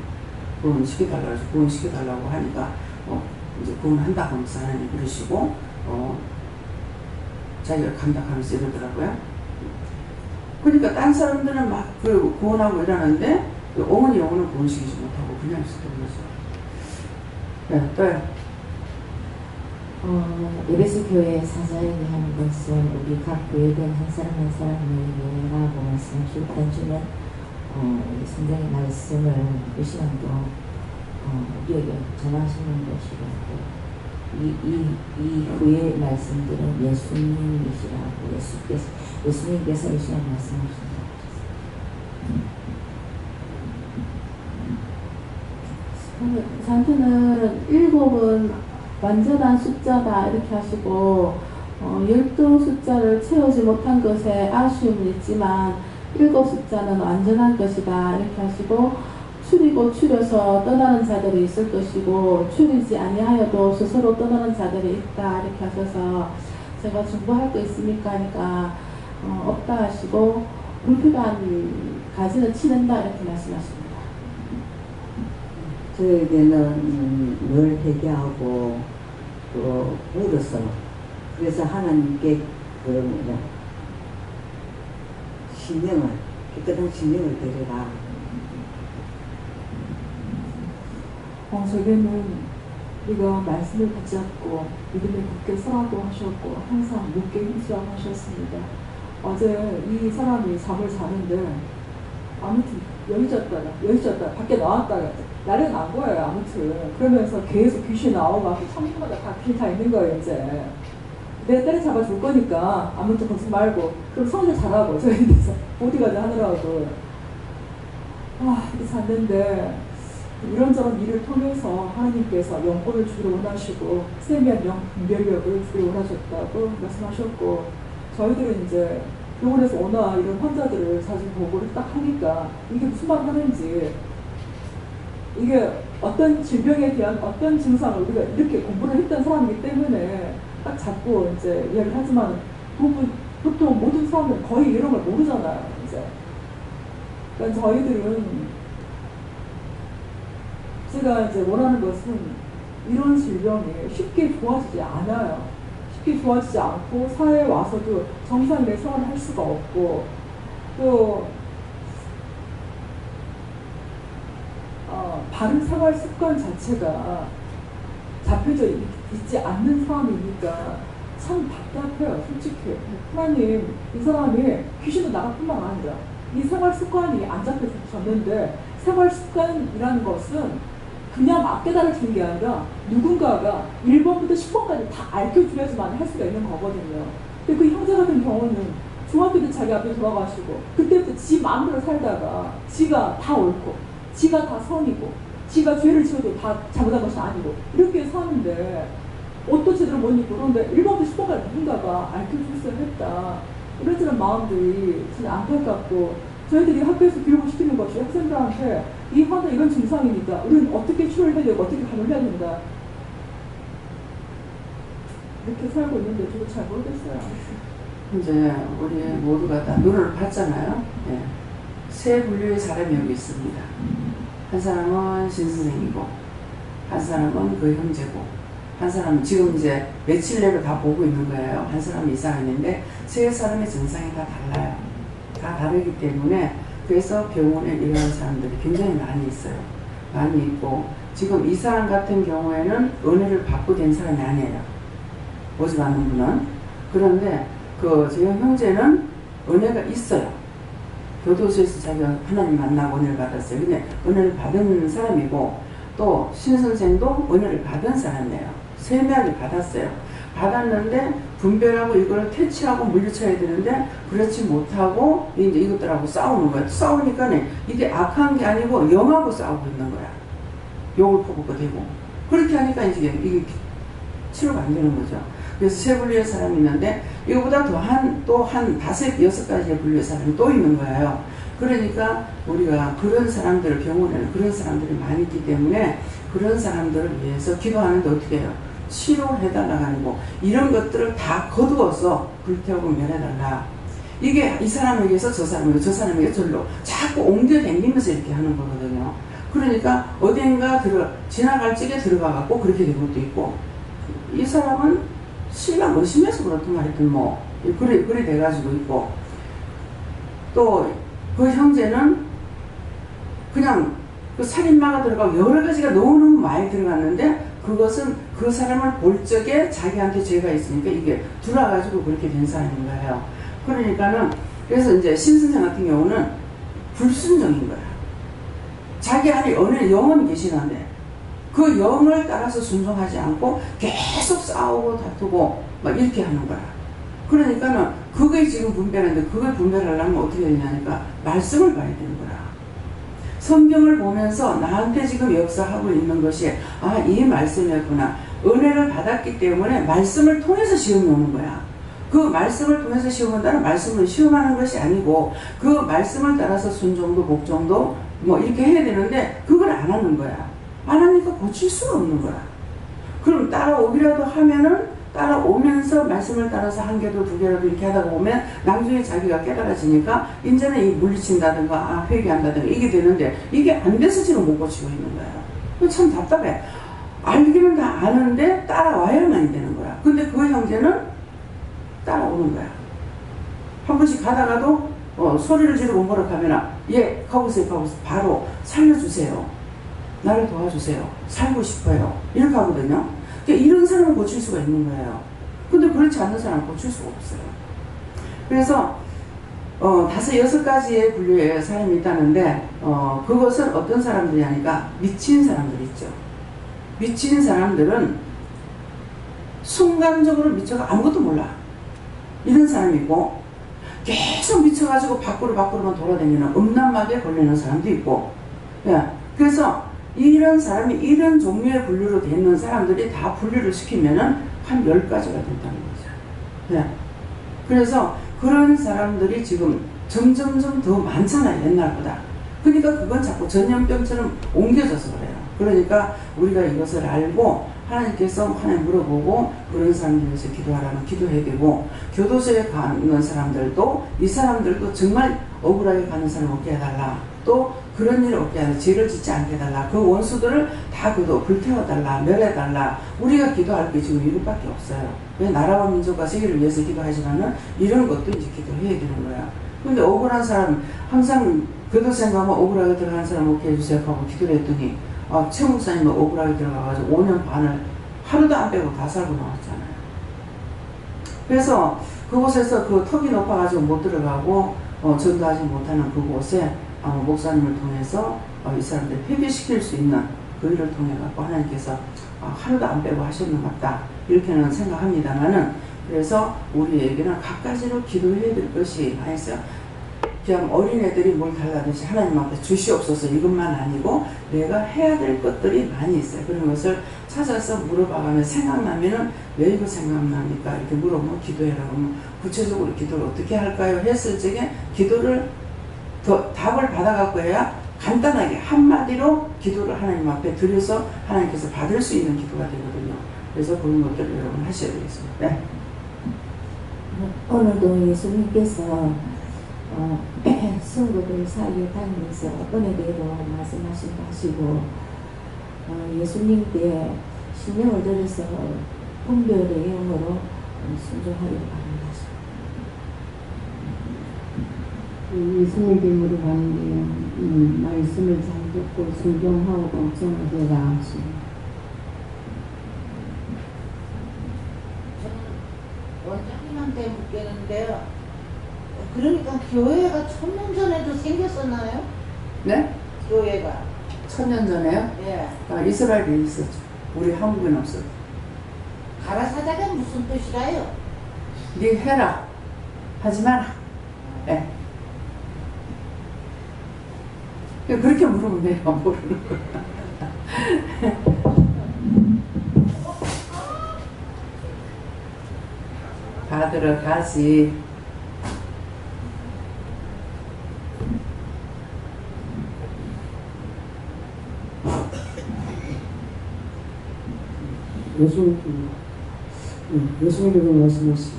구원시켜달라고 하니까 이제 구원한다고 하면서 하나님 그러시고 자기가 간다 하면서 이러더라고요. 그러니까 딴 사람들은 막 구원하고 이러는데 어머니 영혼을 구원시키지 못하고 그냥 있었던 거죠. 네, 또요. 에베소 교회 사자에 대한 것은 우리 각 교회된 한 사람 한 사람에게라고 말씀하시고 단주는 우리 성경의 말씀을 이 시간도 우리에게 전하시는 것이고 이 후의 말씀들은 예수님이시라고 예수님께서 이 시간 말씀하신다. 저한테는 7은 완전한 숫자다 이렇게 하시고 12숫자를 채우지 못한 것에 아쉬움은 있지만 7 숫자는 완전한 것이다 이렇게 하시고 추리고 추려서 떠나는 자들이 있을 것이고 추리지 아니하여도 스스로 떠나는 자들이 있다 이렇게 하셔서 제가 중보할 거 있습니까 하니까 없다 하시고 불필요한 가지는 치는다 이렇게 말씀하십니다. 저에게는 늘 회개하고 또 울어서 그래서 하나님께 깨끗한 심령을 드리라. 저에게는 우리가 말씀을 붙잡고 믿음에 굳게 서라고 하셨고 항상 묻게 힘쓰라고 하셨습니다. 어제 이 사람이 잠을 자는데 아무튼 여기 졌다가 밖에 나왔다가 난리가 난 거예요. 아무튼 그러면서 계속 귀신이 나오고 청소마다 다 귀신 다 있는 거예요. 이제 내가 때려잡아 줄 거니까 아무튼 걱정 말고 그럼 성질 잘하고 저희에서 보디가드 하느라고 이렇게 잤는데 이런저런 일을 통해서 하나님께서 영혼을 주기를 원하시고 세미한 분별력을 주기를 원하셨다고 말씀하셨고 저희들은 이제 병원에서 오나 이런 환자들을 자주 보고 딱 하니까 이게 무슨 말 하는지 이게 어떤 질병에 대한 어떤 증상을 우리가 이렇게 공부를 했던 사람이기 때문에 딱 잡고 이제 이야기를 하지만 보통 모든 사람들은 거의 이런 걸 모르잖아요. 이제 그러니까 저희들은 제가 이제 원하는 것은 이런 질병이 쉽게 좋아지지 않아요. 쉽게 좋아지지 않고 사회에 와서도 정상인의 생활을 할 수가 없고 또 바른 생활 습관 자체가 잡혀져 있지 않는 사람이니까 참 답답해요. 솔직히 하나님 이 사람이 귀신도 나갈 뿐만 아니라 이 생활 습관이 안 잡혀졌는데 생활 습관이라는 것은 그냥 막 깨달아주는 게 아니라 누군가가 1번부터 10번까지 다 알려줘야지만 할 수가 있는 거거든요. 근데 그 형제 같은 경우는 중학교 때 자기 아버지 돌아가시고 그때부터 지 마음대로 살다가 지가 다 옳고 지가 다 선이고 지가 죄를 지어도 다 잘못한 것이 아니고 이렇게 사는데 옷도 제대로 못 입고 그런데 1번부터 10번까지 누군가가 알려줬어야 했다. 이런저런 마음들이 진짜 안타깝고 저희들이 학교에서 교육을 시키는 것이 학생들한테 이 환자 이런 증상이니까 우리는 어떻게 치료를 해야 되고 어떻게 간호를 해야 된다. 이렇게 살고 있는데 저도 잘 모르겠어요. 이제 우리 모두가 다 눈을 봤잖아요. 예. 세 분류의 사람이 여기 있습니다. 한 사람은 신선생이고 한 사람은 그 형제고 한 사람은 지금 이제 며칠 내로 다 보고 있는 거예요. 한 사람이 이상했는데 세 사람의 증상이 다 달라요. 다 다르기 때문에 그래서 병원에 이런 사람들이 굉장히 많이 있어요. 많이 있고 지금 이 사람 같은 경우에는 은혜를 받고 된 사람이 아니에요. 오지 않는 분은. 그런데 제 형제는 은혜가 있어요. 교도소에서 자기가 하나님 만나고 은혜를 받았어요. 근데 은혜를 받은 사람이고 또 신선생도 은혜를 받은 사람이에요. 세미하게 받았어요. 받았는데 분별하고 이걸 퇴치하고 물리쳐야 되는데 그렇지 못하고 이제 이것들하고 싸우는 거야. 싸우니까 이게 악한 게 아니고 영하고 싸우고 있는 거야. 욕을 퍼붓고 되고 그렇게 하니까 이제 이게 치료가 안 되는 거죠. 그래서 세 분류의 사람이 있는데 이거보다 또 한 5-6가지의 분류의 사람이 또 있는 거예요. 그러니까 우리가 그런 사람들, 병원에는 그런 사람들이 많이 있기 때문에 그런 사람들을 위해서 기도하는데 어떻게 해요? 치료해달라고 하는 거 이런 것들을 다 거두어서 불태우고 멸해달라. 이게 이 사람에게서 저 사람에게 저 사람에게 절로 자꾸 옮겨 다니면서 이렇게 하는 거거든요. 그러니까 어딘가 지나갈 적에 들어가갖고 그렇게 된 것도 있고 이 사람은 신랑 의심해서 그렇든 말이든 뭐 그래 돼가지고 있고 또 그 형제는 그냥 그 살인마가 들어가고 여러 가지가 너무너무 많이 들어갔는데 그것은 그 사람을 볼 적에 자기한테 죄가 있으니까 이게 들어와가지고 그렇게 된 사람인 거예요. 그러니까는 그래서 이제 신선생 같은 경우는 불순종인 거야. 자기 안에 어느 영혼이 계시는데 그 영을 따라서 순종하지 않고 계속 싸우고 다투고 막 이렇게 하는 거야. 그러니까는 그게 지금 분별하는데 그걸 분별하려면 어떻게 되냐니까 말씀을 봐야 되는 거야. 성경을 보면서 나한테 지금 역사하고 있는 것이 이 말씀이었구나. 은혜를 받았기 때문에 말씀을 통해서 시험이 오는 거야. 그 말씀을 통해서 시험 온다는 말씀을 시험하는 것이 아니고 그 말씀을 따라서 순종도 복종도 뭐 이렇게 해야 되는데 그걸 안 하는 거야. 안 하니까 고칠 수가 없는 거야. 그럼 따라오기라도 하면은 따라오면서 말씀을 따라서 한 개도 두 개라도 이렇게 하다가 보면 나중에 자기가 깨달아지니까 이제는 이 물리친다든가 회개한다든가 이게 되는데 이게 안 돼서 지금 못 고치고 있는 거예요. 참 답답해. 알기는 다 아는데 따라와야만 되는 거야. 근데 그 형제는 따라오는 거야. 한 번씩 가다가도 소리를 지르고 뭐라고 하면 가보세요. 바로 살려주세요. 나를 도와주세요. 살고 싶어요. 이렇게 하거든요. 그러니까 이런 사람은 고칠 수가 있는 거예요. 근데 그렇지 않는 사람은 고칠 수가 없어요. 그래서 5-6가지의 분류의 사람이 있다는데 그것은 어떤 사람들이 하니까 미친 사람들이 있죠. 미친 사람들은 순간적으로 미쳐가 아무것도 몰라. 이런 사람이 있고 계속 미쳐가지고 밖으로만 돌아다니는 음란막에 걸리는 사람도 있고 그래서 이런 사람이 이런 종류의 분류로 되는 사람들이 다 분류를 시키면은 한 10가지가 된다는 거죠. 그래서 그런 사람들이 지금 점점점 더 많잖아요. 옛날보다. 그러니까 그건 자꾸 전염병처럼 옮겨져서 그래요. 그러니까 우리가 이것을 알고 하나님께서 하나님 물어보고 그런 사람들 위해서 기도하라면 기도해야 되고 교도소에 가는 사람들도 이 사람들도 정말 억울하게 가는 사람 없게 해달라. 또 그런 일 없게 하라. 죄를 짓지 않게 해달라. 그 원수들을 다 불태워달라. 멸해달라. 우리가 기도할 게 지금 이것밖에 없어요. 왜 나라와 민족과 세계를 위해서 기도하지만은 이런 것도 이제 기도해야 되는 거야. 근데 억울한 사람 항상 교도소에 가면 억울하게 들어가는 사람 없게 해주세요 하고 기도를 했더니 최 목사님은 억울하게 들어가가지고 5년 반을 하루도 안 빼고 다 살고 나왔잖아요. 그래서 그곳에서 그 턱이 높아가지고 못 들어가고 전도하지 못하는 그곳에 목사님을 통해서 이 사람들 회개시킬 수 있는 그 일을 통해 갖고 하나님께서 하루도 안 빼고 하셨는 것 같다 이렇게는 생각합니다만은 그래서 우리에게는 각가지로 기도해야 될 것이 많이 있어요. 그냥 어린애들이 뭘 달라듯이 하나님한테 주시옵소서 이것만 아니고 내가 해야 될 것들이 많이 있어요. 그런 것을 찾아서 물어봐가면 생각나면은 왜 이거 생각납니까? 이렇게 물어보면 기도해라고 하면 구체적으로 기도를 어떻게 할까요? 했을 적에 기도를 더 답을 받아갖고 해야 간단하게 한마디로 기도를 하나님 앞에 드려서 하나님께서 받을 수 있는 기도가 되거든요. 그래서 그런 것들을 여러분 하셔야 되겠습니다. 네. 오늘도 예수님께서 성도들 사이에 다니면서 은혜대로 말씀하신다 하시고 예수님 때 신령을 들여서 분별의 영으로 순종하기를 바랍니다. 예수님께 물어봤는데 말씀을 잘 듣고 순종하고 복종을 해라 하시고 저는 원장님한테 묻겠는데요. 그러니까 교회가 1000년 전에도 생겼었나요? 네? 교회가 1000년 전에요? 예. 이스라엘에 있었죠. 우리 한국엔 없었죠. 가라사자가 무슨 뜻이라요? 네 해라. 하지 마라. 예. 그렇게 물으면 돼요. 모르는 거. 다 들어가지. 예수님께서 말씀하시고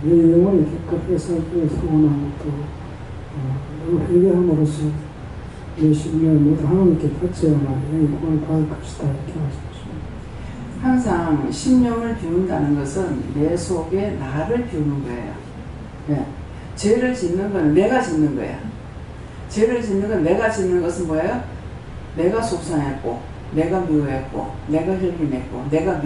내 영혼이 객갑해 살기를 소원하고 또 회개함으로써 내 심령을 모두 하나님께 바쳐야만 영이 구원을 받을 것이다 이렇게 말씀하십니다. 항상 심령을 비운다는 것은 내 속에 나를 비우는 거예요. 네. 죄를 짓는 건 내가 짓는 거야. 죄를 짓는 건 내가 짓는 것은 뭐예요? 내가 속상했고, 내가 미워했고, 내가 혈기냈고, 내가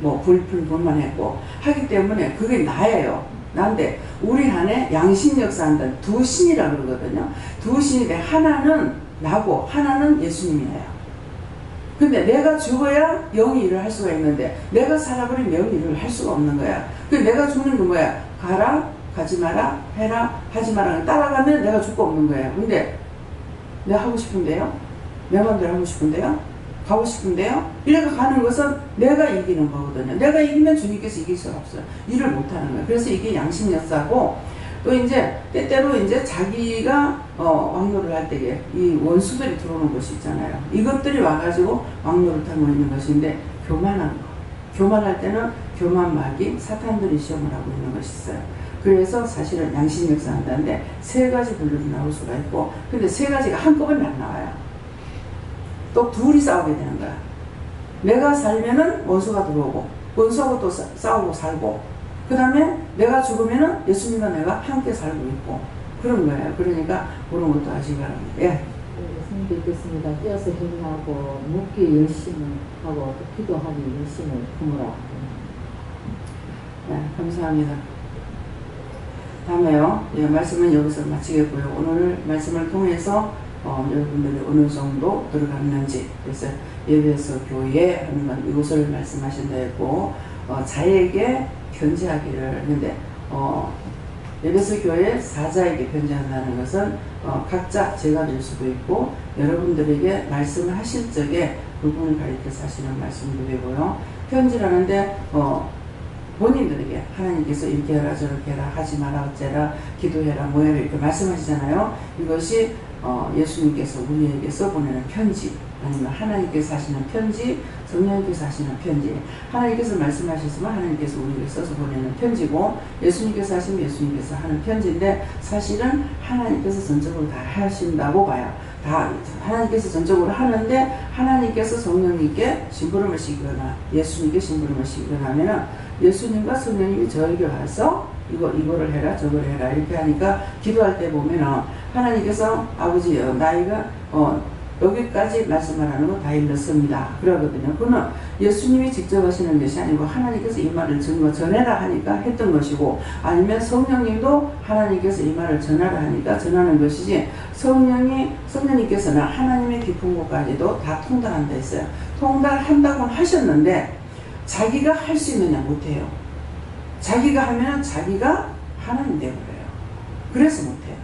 불만했고 하기 때문에 그게 나예요. 난데 우리 안에 양심 역사한다. 두 신이라고 그러거든요. 두 신인데 하나는 나고 하나는 예수님이에요. 근데 내가 죽어야 영이 일을 할 수가 있는데 내가 살아버리면 영이 일을 할 수가 없는 거야. 그 내가 죽는 건 뭐야? 가라, 가지 마라, 해라, 하지 마라. 따라가면 내가 죽고 없는 거예요. 근데 내가 하고 싶은데요? 내 마음대로 하고 싶은데요? 가고 싶은데요? 이렇게 가는 것은 내가 이기는 거거든요. 내가 이기면 주님께서 이길 수가 없어요. 일을 못하는 거예요. 그래서 이게 양심 역사고, 또 이제 때때로 이제 자기가 왕노를 할 때에 이 원수들이 들어오는 것이 있잖아요. 이것들이 와가지고 왕노릇하고 있는 것인데 교만한 거. 교만할 때는 교만마귀 사탄들이 시험을 하고 있는 것이 있어요. 그래서 사실은 양심 역사한다는데 세 가지 분류로 나올 수가 있고, 근데 세 가지가 한꺼번에 안 나와요. 또 둘이 싸우게 되는 거야. 내가 살면은 원수가 들어오고 원수하고 또 싸우고 살고, 그 다음에 내가 죽으면은 예수님과 내가 함께 살고 있고 그런 거예요. 그러니까 그런 것도 아시기 바랍니다. 예. 예수님 뵙겠습니다. 뛰어서 회개하고 묻기 열심을 하고 또 기도하기 열심을 품으라. 네, 감사합니다. 다음에요. 예, 말씀은 여기서 마치겠고요. 오늘 말씀을 통해서 여러분들이 어느 정도 들어갔는지, 그래서 예배에서 교회 하는 건 이것을 말씀하신다 했고, 자에게 편지하기를 했는데, 예배서 교회 사자에게 편지한다는 것은 각자 제가 될 수도 있고 여러분들에게 말씀을 하실 적에 그분을 가리켜서 하시는 말씀도 되고요. 편지라는데 본인들에게 하나님께서 이렇게 해라 저렇게 해라 하지 마라 어째라 기도해라 뭐해라 이렇게 말씀하시잖아요. 이것이 예수님께서 우리에게 써보내는 편지, 아니면 하나님께서 하시는 편지, 성령님께서 하시는 편지, 하나님께서 말씀하셨으면 하나님께서 우리에게 써서 보내는 편지고, 예수님께서 하시면 예수님께서 하는 편지인데, 사실은 하나님께서 전적으로 다 하신다고 봐요. 다 하나님께서 전적으로 하는데, 하나님께서 성령님께 심부름을 시키거나 예수님께 심부름을 시키거나 하면은 예수님과 성령님이 저에게 와서 이거를 해라 저거를 해라 이렇게 하니까, 기도할 때 보면은 하나님께서 아버지 나이가 여기까지 말씀하라는 거 다 일렀습니다 그러거든요. 그거는 예수님이 직접 하시는 것이 아니고 하나님께서 이 말을 전해라 하니까 했던 것이고, 아니면 성령님도 하나님께서 이 말을 전하라 하니까 전하는 것이지, 성령님께서는 하나님의 깊은 곳까지도 다 통달한다 했어요. 통달한다고 하셨는데 자기가 할 수 있느냐 못해요. 자기가 하면 자기가 하나님 되어버려요. 그래서 못해요.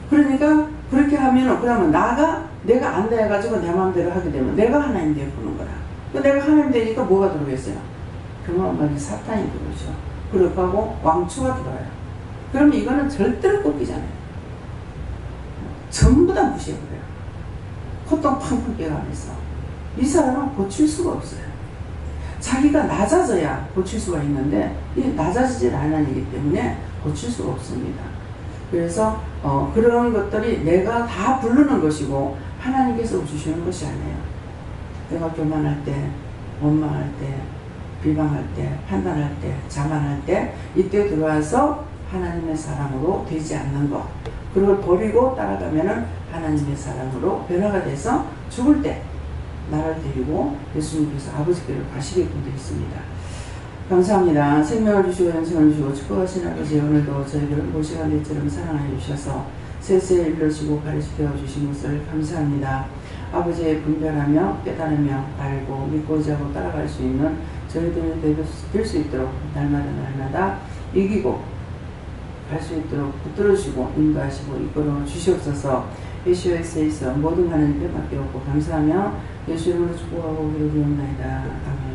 그러니까 그렇게 하면은 그러면 내가 안 돼가지고 내 마음대로 하게 되면 내가 하나님 되어보는 거라. 내가 하나님 되니까 뭐가 들어오겠어요? 교만마귀 사탄이 들어오죠. 그렇게 하고 왕추가 들어와요. 그러면 이거는 절대로 꺾이잖아요. 전부 다 무시해버려요. 콧등 팡팡 깨가면서 이 사람은 고칠 수가 없어요. 자기가 낮아져야 고칠 수가 있는데 이 낮아지질 않으기 때문에 고칠 수가 없습니다. 그래서 그런 것들이 내가 다 부르는 것이고 하나님께서 주시는 것이 아니에요. 내가 교만할 때, 원망할 때, 비방할 때, 판단할 때, 자만할 때 이때 들어와서 하나님의 사람으로 되지 않는 것, 그걸 버리고 따라가면은 하나님의 사람으로 변화가 돼서 죽을 때 나를 데리고 예수님께서 아버지께로 가시게끔 되어 있습니다. 감사합니다. 생명을 주시고 영생을 주시고 축복하신 아버지, 오늘도 저희를 모시간대처럼 사랑하여 주셔서 세세 일러주시고 가르쳐 주신 것을 감사합니다. 아버지의 분별하며 깨달으며 알고 믿고 의지하고 따라갈 수 있는 저희들이 될 수 있도록 날마다 이기고 갈 수 있도록 붙들어주시고 인도하시고 이끌어 주시옵소서. 예수의 모든 하나님께 맡겨놓고 감사하며 예수 이름으로 축복하고 기도드리옵나이다. 아멘.